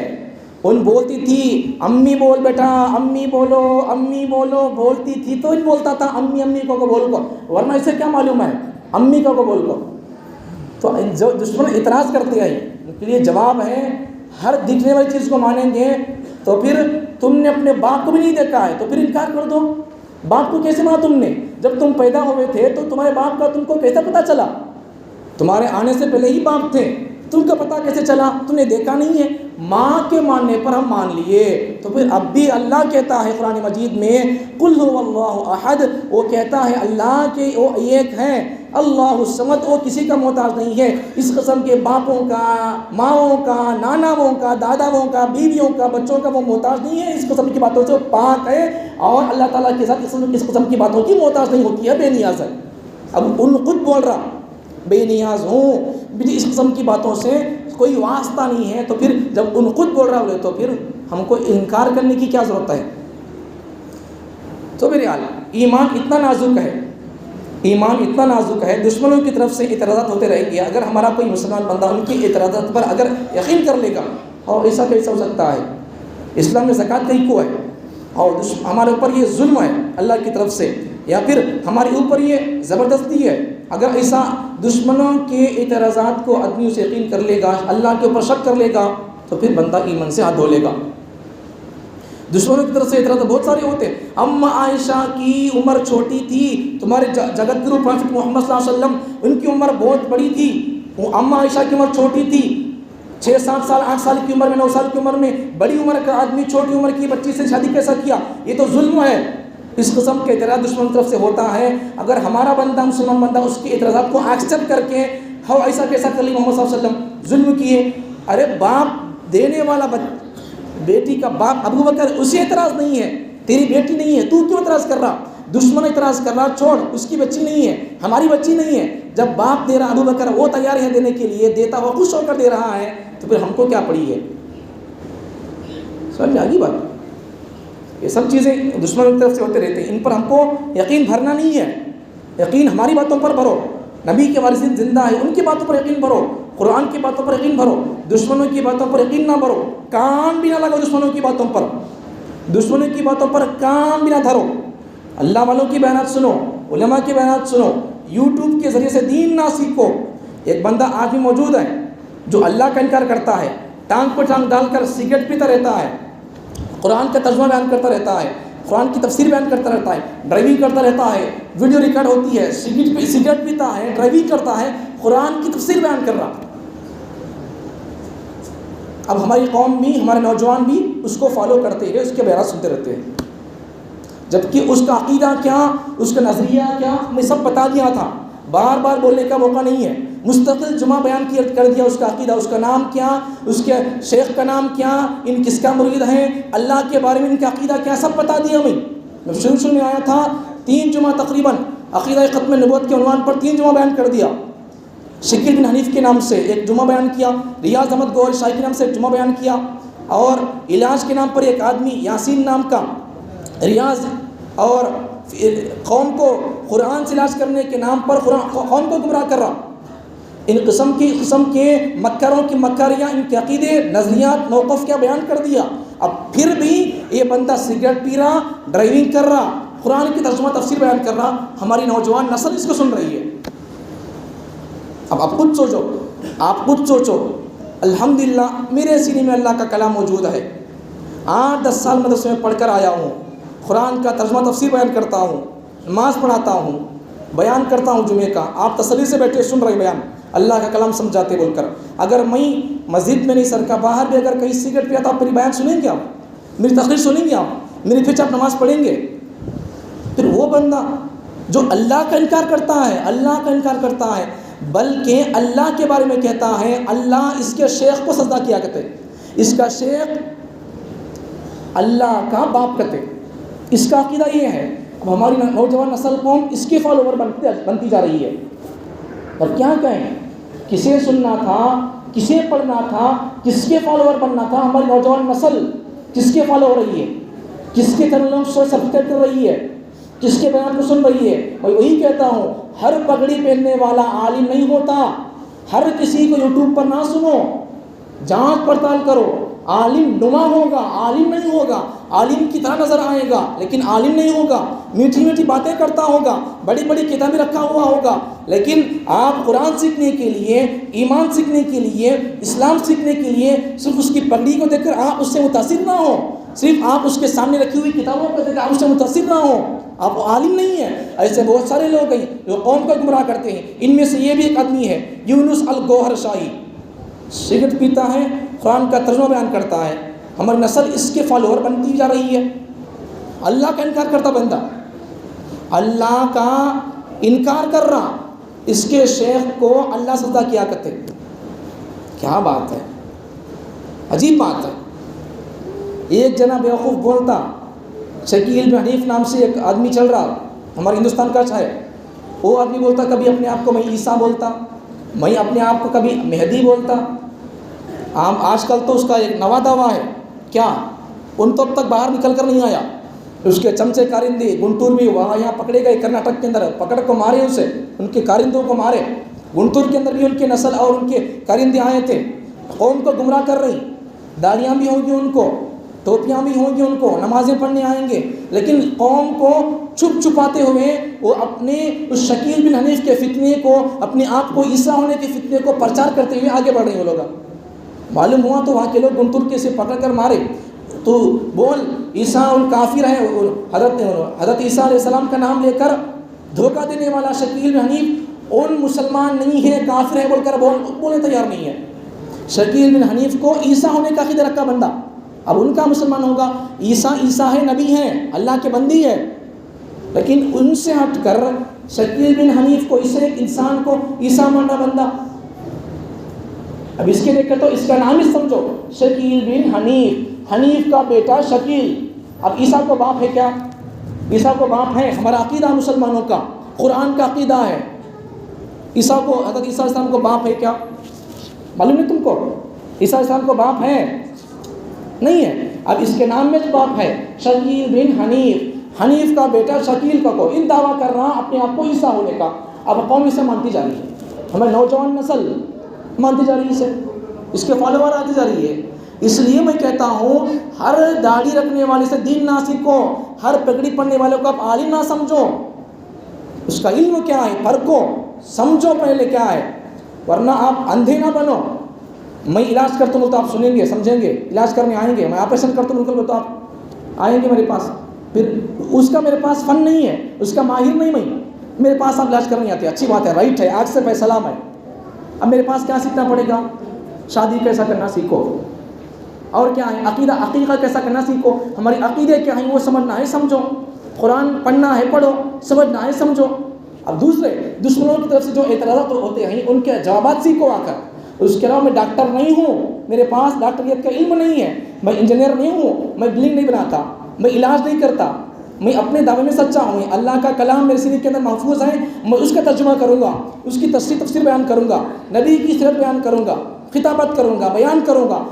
ان بولتی تھی امی بول بیٹا، امی بولو بولتی تھی تو ان بولتا تھا امی کو بول کو، ورنہ اسے کیا معلوم ہے امی کو بول کو. تو جو دشمن اعتراض کرتے ہیں ان کے لیے جواب ہے، ہر دکھنے والی چیز کو مانیں گے تو پھر تم نے اپنے باپ کو بھی نہیں دیکھا ہے تو پھر انکار کر دو. باپ کو کیسے مانا تم نے؟ جب تم پیدا ہوئے تھے تو تمہارے باپ کا تم کو کیسے پتہ چلا؟ تمہارے آنے سے پہلے ہی باپ تھے، تم کا پتہ کیسے چلا؟ تم نے دیکھا نہیں ہے. ماں کے ماننے پر ہم مان لیے تو پھر اب بھی اللہ کہتا ہے قرآن مجید میں قل هو اللہ احد، وہ کہتا ہے اللہ کے وہ ایک ہے، اللہ الصمد، وہ کسی کا محتاج نہیں ہے. اس قسم کے باپوں کا، ماؤں کا، ناناؤں کا، داداؤں کا، بیویوں کا، بچوں کا وہ محتاج نہیں ہے. اس قسم کی باتوں سے پاک ہے اور اللہ تعالیٰ کے ساتھ اس قسم کی باتوں کی محتاج نہیں ہوتی ہے، بے نیاز ہے. اب ان خود بول رہا بے نیاز ہوں، اس قسم کی باتوں سے کوئی واسطہ نہیں ہے. تو پھر جب ان خود بول رہا ہو تو پھر ہم کو انکار کرنے کی کیا ضرورت ہے؟ تو میرے ایمان اتنا نازک ہے، ایمان اتنا نازک ہے، دشمنوں کی طرف سے اعتراضات ہوتے رہیں گے. اگر ہمارا کوئی مسلمان بندہ ان کی اعتراضات پر اگر یقین کر لے گا، اور ایسا کیسا ہو سکتا ہے، اسلام میں زکوٰۃ کہیں کو ہے اور ہمارے اوپر یہ ظلم ہے اللہ کی طرف سے، یا پھر ہمارے اوپر یہ زبردستی ہے، اگر ایسا دشمنوں کے اعتراضات کو آدمی اسے یقین کر لے گا، اللہ کے اوپر شک کر لے گا، تو پھر بندہ ایمان سے ہاتھ دھو لے گا. دشمنوں کی طرف سے اعتراض بہت سارے ہوتے ہیں. اما عائشہ کی عمر چھوٹی تھی، تمہارے جگت گرو پروفٹ محمد صلی اللہ علیہ وسلم ان کی عمر بہت بڑی تھی. اما عائشہ کی عمر چھوٹی تھی، 6-7 سال 8 سال کی عمر میں 9 سال کی عمر میں بڑی عمر کا آدمی چھوٹی عمر کی بچی سے شادی کیسا کیا؟ یہ تو ظلم ہے. اس قسم کے اعتراض دشمن کی طرف سے ہوتا ہے. اگر ہمارا بندہ مسلمان بندہ اس کے اعتراضات کو ایکسیپٹ کر کے ہو ایسا کیسا کر لی محمد صلی اللہ علیہ وسلم ظلم کیے. ارے باپ دینے والا بیٹی کا باپ ابو بکر، اسے اعتراض نہیں ہے، تیری بیٹی نہیں ہے، تو کیوں اعتراض کر رہا؟ دشمن اعتراض کر رہا، چھوڑ، اس کی بچی نہیں ہے، ہماری بچی نہیں ہے. جب باپ دے رہا ابو بکر وہ تیار ہے دینے کے لیے، دیتا ہوا خوش ہو کر دے رہا ہے، تو پھر ہم کو کیا پڑی ہے؟ سمجھ میں آ گئی بات؟ یہ سب چیزیں دشمن کی طرف سے ہوتے رہتے ہیں، ان پر ہم کو یقین بھرنا نہیں ہے. یقین ہماری باتوں پر بھرو، نبی کے وارثین زندہ ہے ان کی باتوں پر یقین بھرو، قرآن کی باتوں پر یقین بھرو، دشمنوں کی باتوں پر یقین نہ بھرو. کان بھی نہ لگاؤ دشمنوں کی باتوں پر، دشمنوں کی باتوں پر کان بھی نہ دھرو. اللہ والوں کی بیانات سنو، علماء کی بیانات سنو، یوٹیوب کے ذریعے سے دین نہ سیکھو۔ ایک بندہ آج بھی موجود ہے جو اللہ کا انکار کرتا ہے، ٹانگ پر ٹانگ ڈال کر سگریٹ پیتا رہتا ہے، قرآن کا ترجمہ بیان کرتا رہتا ہے، قرآن کی تفسیر بیان کرتا رہتا ہے، ڈرائیونگ کرتا رہتا ہے، ویڈیو ریکارڈ ہوتی ہے، سگریٹ پیتا ہے، ڈرائیونگ کرتا ہے، قرآن کی تفسیر بیان کر رہا۔ اب ہماری قوم بھی، ہمارے نوجوان بھی اس کو فالو کرتے ہیں، اس کے بیانات سنتے رہتے ہیں، جبکہ اس کا عقیدہ کیا، اس کا نظریہ کیا ہمیں سب بتا دیا تھا، بار بار بولنے کا موقع نہیں ہے، مستقل جمعہ بیان کر دیا اس کا عقیدہ، اس کا نام کیا، اس کے شیخ کا نام کیا، ان کس کا مرید ہیں، اللہ کے بارے میں ان کا عقیدہ کیا، سب بتا دیا ہمیں۔ میں شروع میں آیا تھا 3 جمعہ تقریباً عقیدہ ختم نبوت کے عنوان پر 3 جمعہ بیان کر دیا، شکیل بن حنیف کے نام سے ایک جمعہ بیان کیا، ریاض احمد گوہر شاہی کے نام سے ایک جمعہ بیان کیا، اور علاج کے نام پر ایک آدمی یاسین نام کا ریاض، اور قوم کو قرآن سے علاج کرنے کے نام پر قوم کو گمراہ کر رہا۔ ان قسم کے مکروں کی مکریاں، ان کے عقیدے، نظریات، موقف کیا بیان کر دیا۔ اب پھر بھی یہ بندہ سگریٹ پی رہا، ڈرائیونگ کر رہا، قرآن کی ترجمہ تفسیر بیان کر رہا، ہماری نوجوان نسل اس کو سن رہی ہے۔ اب آپ خود سوچو، الحمدللہ میرے سینے میں اللہ کا کلام موجود ہے، 8-10 سال مدرسے میں پڑھ کر آیا ہوں، قرآن کا ترجمہ تفسیر بیان کرتا ہوں، نماز پڑھاتا ہوں، بیان کرتا ہوں جمعے کا، آپ تسلی سے بیٹھے سن رہے بیان، اللہ کا کلام سمجھاتے بول کر۔ اگر میں مسجد میں نہیں سر کا باہر بھی اگر کہیں سگریٹ پیا تو آپ میری بیان سنیں گے، آپ میری تقریر سنیں گے، آپ میری پھر آپ نماز پڑھیں گے؟ پھر وہ بندہ جو اللہ کا انکار کرتا ہے، بلکہ اللہ کے بارے میں کہتا ہے اللہ اس کے شیخ کو سجدہ کیا کرتے، اس کا شیخ اللہ کا باپ کہتے، اس کا عقیدہ یہ ہے۔ اب ہماری نوجوان نسل قوم اس کے فالوور بنتی جا رہی ہے، اور کیا کہیں، کسے سننا تھا، کسے پڑھنا تھا، کس کے فالوور بننا تھا؟ ہماری نوجوان نسل کس کے فالو ہو رہی ہے، کس کے چینلوں سے سبسکرائب کر رہی ہے، کس کے بیان کو سن رہی ہے؟ میں وہی کہتا ہوں، ہر پگڑی پہننے والا عالم نہیں ہوتا، ہر کسی کو یوٹیوب پر نہ سنو، جانچ پڑتال کرو، عالم نما ہوگا، عالم نہیں ہوگا، عالم کی طرح نظر آئے گا لیکن عالم نہیں ہوگا، میٹھی میٹھی باتیں کرتا ہوگا، بڑی بڑی کتابیں رکھا ہوا ہوگا، لیکن آپ قرآن سیکھنے کے لیے، ایمان سیکھنے کے لیے، اسلام سیکھنے کے لیے صرف اس کی پگڑی کو دیکھ کر آپ اس سے متاثر نہ ہو، صرف آپ اس کے سامنے رکھی ہوئی کتابوں کو دیکھ کر آپ اس سے متاثر نہ ہو، آپ عالم نہیں ہیں۔ ایسے بہت سارے لوگ ہیں جو قوم کو گمراہ کرتے ہیں، ان میں سے یہ بھی ایک آدمی ہے یونس الگوہر شاہی، سگریٹ پیتا ہے، قرآن کا ترجمہ بیان کرتا ہے، ہماری نسل اس کے فالوور بنتی جا رہی ہے۔ اللہ کا انکار کرتا بندہ، اللہ کا انکار کر رہا، اس کے شیخ کو اللہ سجدہ کیا کرتے، کیا بات ہے، عجیب بات ہے۔ ایک جنا بیوقوف بولتا، شکیل بن حنیف نام سے ایک آدمی چل رہا، ہمارے ہندوستان کا ہے، وہ آدمی بولتا کبھی اپنے آپ کو میں عیسیٰ بولتا، میں اپنے آپ کو کبھی مہدی بولتا۔ آج کل تو اس کا ایک نوا دعویٰ ہے، کیا ان تو اب تک باہر نکل کر نہیں آیا، اس کے چمچے کارندے گنٹور میں وہاں یہاں پکڑے گئے، کرناٹک کے اندر پکڑ کو مارے، اسے ان کے کارندوں کو مارے، گنٹور کے اندر بھی ان کے نسل اور ان کے کارندے آئے تھے، قوم کو گمراہ کر رہی، داڑیاں بھی ہوں گی ان کو، ٹوپیاں بھی ہوں گی ان کو، نمازیں پڑھنے آئیں گے، لیکن قوم کو چھپاتے ہوئے وہ اپنے اس شکیل بن حنیف کے فتنے کو، اپنے آپ کو عیسیٰ ہونے کے فتنے کو پرچار کرتے ہوئے آگے بڑھ رہے ہیں وہ لوگ۔ معلوم ہوا تو وہاں کے لوگ گنٹور کے سے پکڑ کر مارے، تو بول عیسیٰ الکافر ہے، حضرت عیسیٰ علیہ السلام کا نام لے کر دھوکہ دینے والا شکیل بن حنیف ان مسلمان نہیں ہے، کافر ہے بول کر بولنے تیار نہیں ہے۔ شکیل بن حنیف کو عیسیٰ ہونے کا عقیدہ رکھا بندہ، اب ان کا مسلمان ہوگا، عیسیٰ ہے، نبی ہے، اللہ کے بندی ہے، لیکن ان سے ہٹ کر شکیل بن حنیف کو، اسے ایک انسان کو عیسیٰ ماننا بندہ۔ اب اس کے دیکھ کر تو اس کا نام ہی سمجھو، شکیل بن حنیف، حنیف کا بیٹا شکیل۔ اب عیسیٰ کو باپ ہے کیا؟ عیسیٰ کو باپ ہے، ہمارا عقیدہ مسلمانوں کا، قرآن کا عقیدہ ہے، عیسیٰ کو، حضرت عیسیٰ علیہ السلام کو باپ ہے کیا؟ معلوم نہیں تم کو؟ عیسیٰ علیہ السلام کو باپ ہے؟ نہیں ہے۔ اب اس کے نام میں تو باپ ہے، شکیل بن حنیف، حنیف کا بیٹا شکیل کا کو ان دعویٰ کر رہا اپنے آپ کو عیسیٰ ہونے کا۔ اب قوم اسے مانتی جا رہی ہے، ہماری نوجوان نسل مانتی جا رہی ہے، اسے، اس کے فالوور آتی جا رہی ہے، اس لیے میں کہتا ہوں ہر داڑھی رکھنے والے سے دین نہ سیکھو، ہر پگڑی پڑھنے والے کو آپ عالم نہ سمجھو، اس کا علم کیا ہے پرکھو، سمجھو پہلے کیا ہے، ورنہ آپ اندھے نہ بنو۔ میں علاج کرتا ہوں تو آپ سنیں گے سمجھیں گے، علاج کرنے آئیں گے، میں آپریشن کرتا ہوں تو آپ آئیں گے میرے پاس، پھر اس کا میرے پاس فن نہیں ہے، اس کا ماہر نہیں میں، میرے پاس آپ علاج کرنے آتے، اچھی بات ہے، رائٹ ہے، آج سے میں سلام ہے۔ اب میرے پاس کیا سیکھنا پڑے گا؟ شادی کیسا کرنا سیکھو، اور کیا ہے عقیدہ کیسا کرنا سیکھو، ہمارے عقیدے کیا ہیں وہ سمجھنا ہے سمجھو، قرآن پڑھنا ہے پڑھو، سمجھنا ہے سمجھو۔ اب دوسرے دشمنوں کی طرف سے جو اعتراضات ہوتے ہیں ان کے جوابات سیکھو آ کر۔ اس کے علاوہ میں ڈاکٹر نہیں ہوں، میرے پاس ڈاکٹریت کا علم نہیں ہے، میں انجینئر نہیں ہوں، میں بلڈنگ نہیں بناتا، میں علاج نہیں کرتا، میں اپنے دعوے میں سچا ہوں، اللہ کا کلام میرے سینے کے اندر محفوظ ہے، میں اس کا ترجمہ کروں گا، اس کی تفسیر بیان کروں گا، نبی کی سیرت بیان کروں گا، خطابت کروں گا، بیان کروں گا،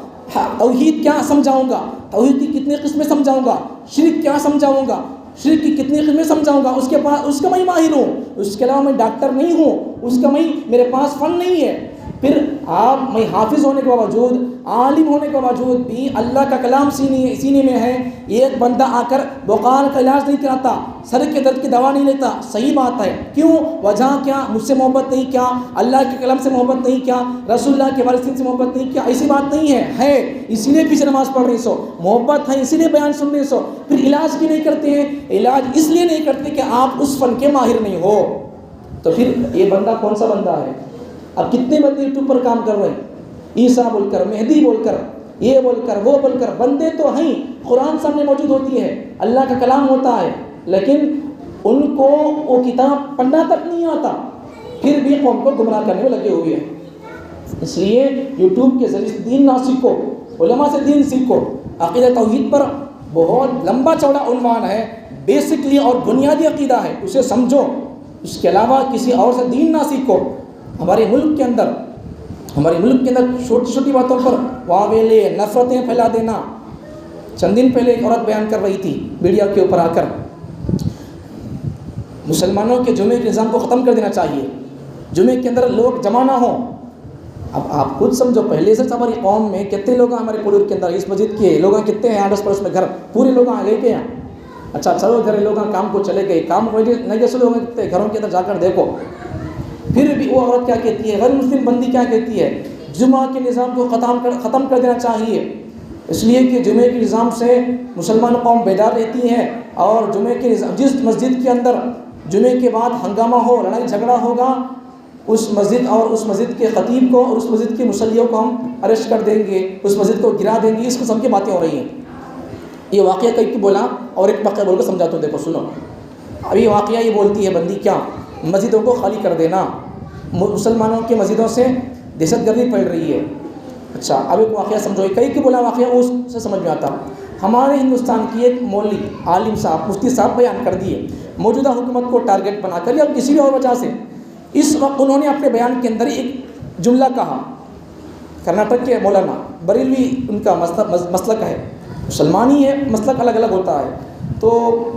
توحید کیا سمجھاؤں گا، توحید کی کتنی قسمیں سمجھاؤں گا، شرک کیا سمجھاؤں گا، شرک کی کتنی قسمیں سمجھاؤں گا، اس کا میں ماہر ہوں۔ اس کے علاوہ میں ڈاکٹر نہیں ہوں، اس کا میرے پاس فن نہیں ہے۔ پھر میں حافظ ہونے کے باوجود، عالم ہونے کے باوجود بھی اللہ کا کلام سینے میں ہے، ایک بندہ آ کر بخار کا علاج نہیں کراتا، سر کے درد کی دوا نہیں لیتا، صحیح بات ہے، کیوں؟ وجہ کیا؟ مجھ سے محبت نہیں کیا، اللہ کے کلام سے محبت نہیں کیا، رسول اللہ کے وارثین سے محبت نہیں کیا، ایسی بات نہیں ہے اسی لیے پیچھے نماز پڑھ رہی سو، محبت ہے اسی لیے بیان سن رہی سو۔ پھر علاج کیوں نہیں کرتے ہیں؟ علاج اس لیے نہیں کرتے کہ آپ اس فن کے ماہر نہیں ہو۔ تو پھر یہ بندہ کون سا بندہ ہے؟ اب کتنے بندے یوٹیوب پر کام کر رہے ہیں، عیسیٰ بول کر، مہدی بول کر، یہ بول کر، وہ بول کر، بندے تو ہیں، قرآن سامنے موجود ہوتی ہے، اللہ کا کلام ہوتا ہے، لیکن ان کو وہ کتاب پڑھنا تک نہیں آتا، پھر بھی قوم کو گمراہ کرنے میں لگے ہوئے ہیں۔ اس لیے یوٹیوب کے ذریعے دین نہ سیکھو، علماء سے دین سیکھو۔ عقیدہ توحید پر بہت لمبا چوڑا عنوان ہے، بیسکلی اور بنیادی عقیدہ ہے، اسے سمجھو، اس کے علاوہ کسی اور سے دین نہ سیکھو۔ ہمارے ملک کے اندر چھوٹی چھوٹی باتوں پر واویلے نفرتیں پھیلا دینا۔ چند دن پہلے ایک عورت بیان کر رہی تھی میڈیا کے اوپر آ کر، مسلمانوں کے جمعے کے نظام کو ختم کر دینا چاہیے، جمعے کے اندر لوگ جمع نہ ہوں۔ اب آپ خود سمجھو، پہلے سے ہماری قوم میں کتنے لوگ ہیں، ہمارے پورے کے اندر اس مسجد کے لوگ کتنے ہیں، آس پڑوس میں گھر پورے لوگ آ گئے کہ ہیں، اچھا چلو گھر لوگ کام کو چلے گئے، کام نہیں جیسے لوگ کتنے گھروں کے اندر جا کر دیکھو، پھر بھی وہ عورت کیا کہتی ہے، غیر مسلم بندی کیا کہتی ہے، جمعہ کے نظام کو ختم کر دینا چاہیے، اس لیے کہ جمعے کے نظام سے مسلمان قوم بیدار رہتی ہے، اور جمعے کے نظام، جس مسجد کے اندر جمعے کے بعد ہنگامہ ہو، لڑائی جھگڑا ہوگا، اس مسجد اور اس مسجد کے خطیب کو اور اس مسجد کے مصلیوں کو ہم اریسٹ کر دیں گے، اس مسجد کو گرا دیں گے، اس قسم کی باتیں ہو رہی ہیں۔ یہ واقعہ کئی بولا اور ایک واقعہ بول کر سمجھاتا ہوں، دیکھو سنو۔ اب یہ واقعہ یہ بولتی ہے بندی کیا، مسجدوں کو خالی کر دینا، مسلمانوں کی مسجدوں سے دہشت گردی پھیل رہی ہے۔ اچھا اب ایک واقعہ سمجھو، کئی بولا واقعہ اس سے سمجھ میں آتا۔ ہمارے ہندوستان کی ایک مولوی عالم صاحب، مفتی صاحب بیان کر دیے، موجودہ حکومت کو ٹارگٹ بنا کر یا کسی بھی اور وجہ سے، اس وقت انہوں نے اپنے بیان کے اندر ایک جملہ کہا، کرناٹک کے مولانا بریلوی ان کا مسلک ہے، مسلمان ہی ہے، مسلک الگ الگ ہوتا ہے، تو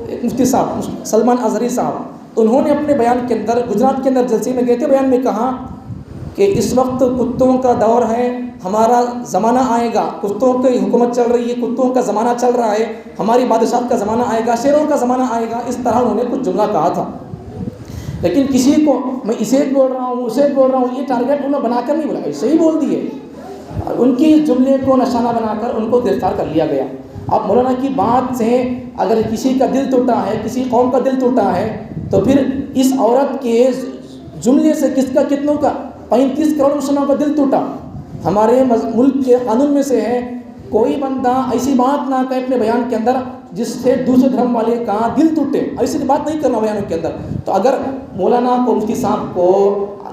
ایک مفتی صاحب سلمان اظہری صاحب، انہوں نے اپنے بیان کے اندر، گجرات کے اندر جلسے میں گئے تھے، بیان میں کہا کہ اس وقت کتوں کا دور ہے، ہمارا زمانہ آئے گا، کتوں کی حکومت چل رہی ہے، کتوں کا زمانہ چل رہا ہے، ہماری بادشاہت کا زمانہ آئے گا، شیروں کا زمانہ آئے گا، اس طرح انہوں نے کچھ جملہ کہا تھا۔ لیکن کسی کو میں اسے بول رہا ہوں، اسے بول رہا ہوں، یہ ٹارگٹ انہوں نے بنا کر نہیں بولا، ایسے ہی بول دیے، ان کی جملے کو نشانہ بنا کر ان کو گرفتار کر لیا گیا۔ اب مولانا کی بات سے اگر کسی کا دل ٹوٹا ہے، کسی قوم کا دل ٹوٹا ہے، تو پھر اس عورت کے جملے سے کس کا، کتنوں کا، 35 کروڑ مسلمانوں کا دل ٹوٹا۔ ہمارے ملک کے قانون میں سے ہے، کوئی بندہ ایسی بات نہ کہے اپنے بیان کے اندر جس سے دوسرے دھرم والے کا دل ٹوٹے، ایسی بات نہیں کرنا بیان کے اندر۔ تو اگر مولانا کو، مفتی صاحب کو،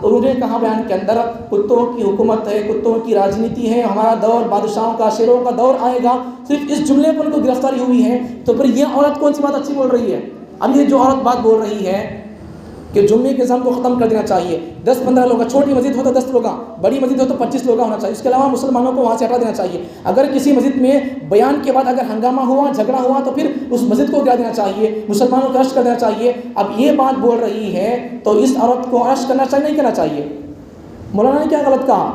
انہوں نے کہا بیان کے اندر کتوں کی حکومت ہے، کتوں کی راجنیتی ہے، ہمارا دور بادشاہوں کا، شیروں کا دور آئے گا، صرف اس جملے پر ان کو گرفتاری ہوئی ہے، تو پھر یہ عورت کون سی بات اچھی بول رہی ہے؟ اب یہ جو عورت بات بول رہی ہے کہ جمعے کے نظام کو ختم کر دینا چاہیے، 10-15 لوگ، چھوٹی مسجد ہو تو 10 لوگ، بڑی مسجد ہو تو 25 لوگ ہونا چاہیے، اس کے علاوہ مسلمانوں کو وہاں سے ہٹا دینا چاہیے۔ اگر کسی مسجد میں بیان کے بعد اگر ہنگامہ ہوا، جھگڑا ہوا، تو پھر اس مسجد کو گرا دینا چاہیے، مسلمانوں کو ارسٹ کر دینا چاہیے۔ اب یہ بات بول رہی ہے تو اس عورت کو ارسٹ کرنا چاہیے نہیں کرنا چاہیے؟ مولانا نے کیا غلط کہا؟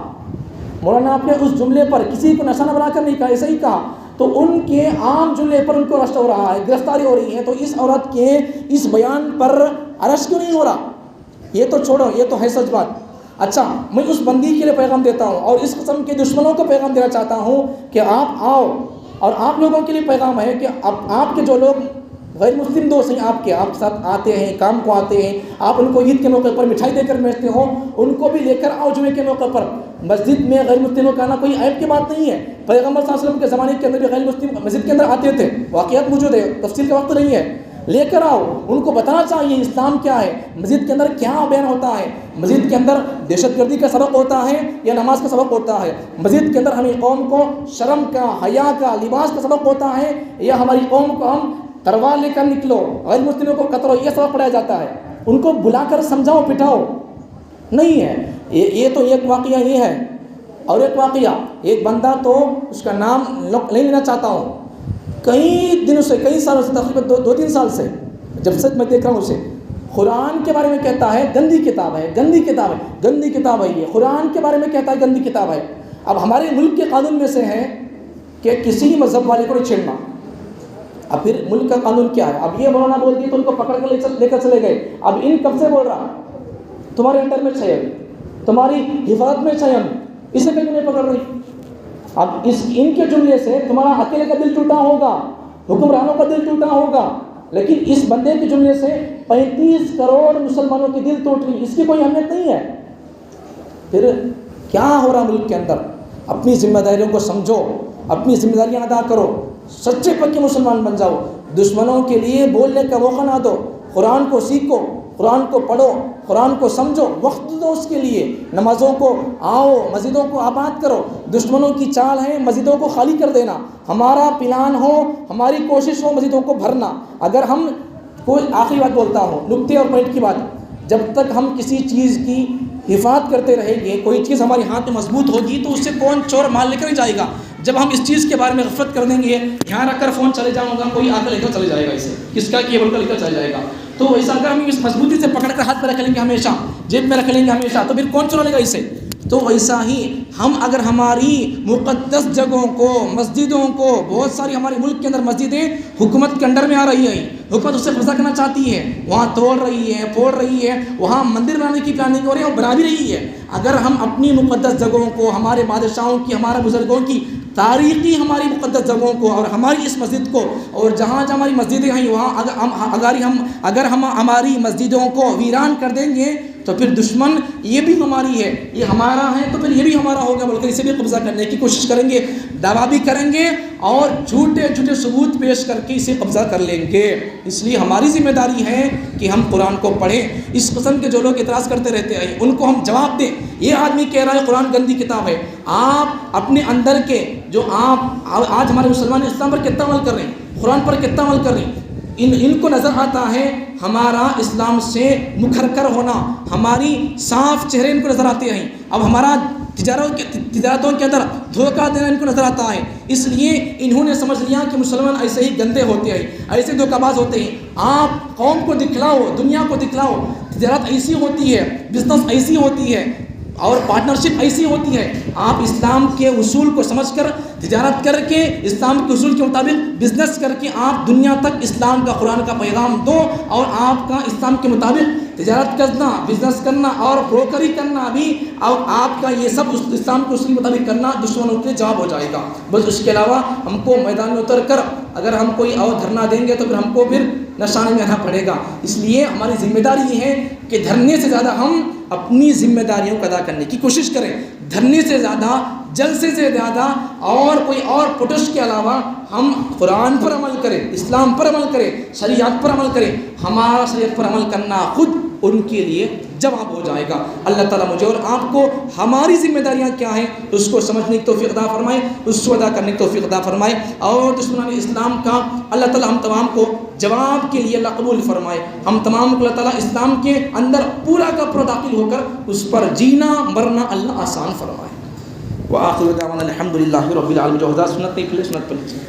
مولانا آپ نے اس جملے پر کسی کو نشانہ بنا کر نہیں کہا، ایسا ہی کہا، تو ان کے عام جملے پر ان کو ارسٹ ہو رہا ہے، گرفتاری ہو رہی ہے، تو اس عورت کے اس بیان پر ارسٹ کیوں نہیں ہو رہا؟ یہ تو چھوڑو، یہ تو ہے سچ بات۔ اچھا، میں اس بندی کے لیے پیغام دیتا ہوں اور اس قسم کے دشمنوں کو پیغام دینا چاہتا ہوں کہ آپ آؤ، اور آپ لوگوں کے لیے پیغام ہے کہ آپ کے جو لوگ غیر مسلم دوست ہیں آپ کے ساتھ آتے ہیں، کام کو آتے ہیں، آپ ان کو عید کے موقع پر مٹھائی دے کر بھیجتے ہو، ان کو بھی لے کر آؤ جمعے کے موقع پر۔ مسجد میں غیر مسلموں کا آنا کوئی عیب کی بات نہیں ہے، پیغمبر صلی اللہ علیہ وسلم کے زمانے کے اندر بھی غیر مسلم مسجد کے اندر آتے تھے، واقعات موجود ہے، تفصیل کا وقت نہیں ہے، لے کر آؤ، ان کو بتانا چاہیے اسلام کیا ہے، مسجد کے اندر کیا بیان ہوتا ہے، مسجد کے اندر دہشت گردی کا سبق ہوتا ہے یا نماز کا سبق ہوتا ہے، مسجد کے اندر ہمیں قوم کو شرم کا، حیا کا، لباس کا سبق ہوتا ہے یا ہماری قوم کو ہم تلوار لے کر نکلو، غیر مسلموں کو قتل، یہ سبق پڑھایا جاتا ہے، ان کو بلا کر سمجھاؤ پٹھاؤ نہیں ہے۔ یہ تو ایک واقعہ یہ ہے، اور ایک واقعہ، ایک بندہ تو اس کا نام نہیں لینا چاہتا ہوں، کئی دنوں سے، کئی سالوں سے، تقریباً 2-3 سال سے جب سے میں دیکھ رہا ہوں اسے، قرآن کے بارے میں کہتا ہے گندی کتاب ہے، گندی کتاب ہے، گندی کتاب ہے، یہ قرآن کے بارے میں کہتا ہے گندی کتاب ہے۔ اب ہمارے ملک کے قانون میں سے ہے کہ کسی مذہب والے کو نہیں چھیڑنا، اب پھر ملک کا قانون کیا ہے؟ اب یہ مولانا بول دیے تو ان کو پکڑ کر لے کر چلے گئے، اب ان کب سے بول رہا تمہارے انڈر میں ہے، تمہاری حفاظت میں ہے، ہم اسے کہیں نہیں پکڑ رہی۔ اب ان کے جملے سے تمہارا اکیلے کا دل ٹوٹا ہوگا، حکمرانوں کا دل ٹوٹا ہوگا، لیکن اس بندے کے جملے سے 35 کروڑ مسلمانوں کی دل ٹوٹ رہی، اس کی کوئی اہمیت نہیں ہے۔ پھر کیا ہو رہا ملک کے اندر؟ اپنی ذمہ داریوں کو سمجھو، اپنی ذمہ داریاں ادا کرو، سچے پکے مسلمان بن جاؤ، دشمنوں کے لیے بولنے کا موقع نہ دو، قرآن کو سیکھو، قرآن کو پڑھو، قرآن کو سمجھو، وقت دو اس کے لیے، نمازوں کو آؤ، مسجدوں کو آباد کرو۔ دشمنوں کی چال ہے مسجدوں کو خالی کر دینا، ہمارا پلان ہو، ہماری کوشش ہو مسجدوں کو بھرنا۔ اگر ہم کوئی آخری بات بولتا ہوں، نکتے اور پوائنٹ کی بات، جب تک ہم کسی چیز کی حفاظت کرتے رہیں گے، کوئی چیز ہمارے ہاتھ میں مضبوط ہوگی تو اس سے کون چور مال لے کر جائے گا؟ جب ہم اس چیز کے بارے میں غفلت کر دیں گے، یہاں رکھ کر فون چلے جاؤں گا، کوئی آ کر لے کر چلے جائے گا، اسے کس کا کیبل کا لے کر چلا جائے گا، تو ایسا اگر ہم اس مضبوطی سے پکڑ کر ہاتھ میں رکھ لیں گے ہمیشہ، جیب میں رکھ لیں گے ہمیشہ، تو پھر کون چلا لے گا اسے؟ تو ایسا ہی ہم اگر ہماری مقدس جگہوں کو، مسجدوں کو، بہت ساری ہمارے ملک کے اندر مسجدیں حکومت کے انڈر میں آ رہی ہیں، حکومت اس سے قبضہ کرنا چاہتی ہے، وہاں توڑ رہی ہے، پھوڑ رہی ہے، وہاں مندر بنانے کی پلاننگ ہو رہی ہے اور بنا بھی رہی ہے۔ اگر ہم اپنی مقدس جگہوں کو، ہمارے بادشاہوں کی، ہمارے بزرگوں کی تاریخی ہماری مقدس جگہوں کو اور ہماری اس مسجد کو، اور جہاں جہاں ہماری مسجدیں ہیں وہاں اگر ہم ہماری مسجدوں کو ویران کر دیں گے تو پھر دشمن یہ بھی ہماری ہے، یہ ہمارا ہے تو پھر یہ بھی ہمارا ہوگا بول کر اسے بھی قبضہ کرنے کی کوشش کریں گے، دعویٰ بھی کریں گے اور جھوٹے جھوٹے ثبوت پیش کر کے اسے قبضہ کر لیں گے۔ اس لیے ہماری ذمہ داری ہے کہ ہم قرآن کو پڑھیں۔ اس قسم کے جو لوگ اعتراض کرتے رہتے ہیں ان کو ہم جواب دیں۔ یہ آدمی کہہ رہا ہے قرآن گندی کتاب ہے، آپ اپنے اندر کے جو آپ آج ہمارے مسلمان اسلام پر کتنا عمل کر رہے ہیں، قرآن پر کتنا عمل کر رہے ہیں، ان کو نظر آتا ہے ہمارا اسلام سے مکھر ہونا، ہماری صاف چہرے ان کو نظر آتے ہیں، اب ہمارا تجارتوں کے اندر دھوکہ دینا ان کو نظر آتا ہے، اس لیے انہوں نے سمجھ لیا کہ مسلمان ایسے ہی گندے ہوتے ہیں، ایسے دھوکہ باز ہوتے ہیں۔ آپ قوم کو دکھلاؤ، دنیا کو دکھلاؤ، تجارت ایسی ہوتی ہے، بزنس ایسی ہوتی ہے اور پارٹنرشپ ایسی ہوتی ہے۔ آپ اسلام کے اصول کو سمجھ کر تجارت کر کے، اسلام کے اصول کے مطابق بزنس کر کے آپ دنیا تک اسلام کا، قرآن کا پیغام دو، اور آپ کا اسلام کے مطابق تجارت کرنا، بزنس کرنا اور بروکری کرنا بھی، اور آپ کا یہ سب اسلام کے اصول کے مطابق کرنا دشمنوں کے جواب ہو جائے گا۔ بس اس کے علاوہ ہم کو میدان میں اتر کر اگر ہم کوئی اور دھرنا دیں گے تو پھر ہم کو پھر نشانے میں آنا پڑے گا۔ اس لیے ہماری ذمہ داری یہ ہے کہ دھرنے سے زیادہ ہم اپنی ذمہ داریوں کو ادا کرنے کی کوشش کریں، دھرنے سے زیادہ، جلسے سے زیادہ اور کوئی اور پروٹیسٹ کے علاوہ ہم قرآن پر عمل کریں، اسلام پر عمل کریں، شریعت پر عمل کریں۔ ہمارا شریعت پر عمل کرنا خود ان کے لیے جواب ہو جائے گا۔ اللہ تعالیٰ مجھے اور آپ کو ہماری ذمہ داریاں کیا ہیں اس کو سمجھنے کی توفیق عطا فرمائے، اس کو ادا کرنے کی توفیق عطا فرمائے، اور دشمنان اسلام کا اللہ تعالیٰ ہم تمام کو جواب کے لیے اللہ قبول فرمائے، ہم تمام کو اللہ تعالیٰ اسلام کے اندر پورا کا پورا داخل ہو کر اس پر جینا مرنا اللہ آسان فرمائے۔ وآخر دعوانا الحمدللہ رب العالمین۔ جو حضرات سنت نہیں پڑھے سنت پڑھ لیجیے۔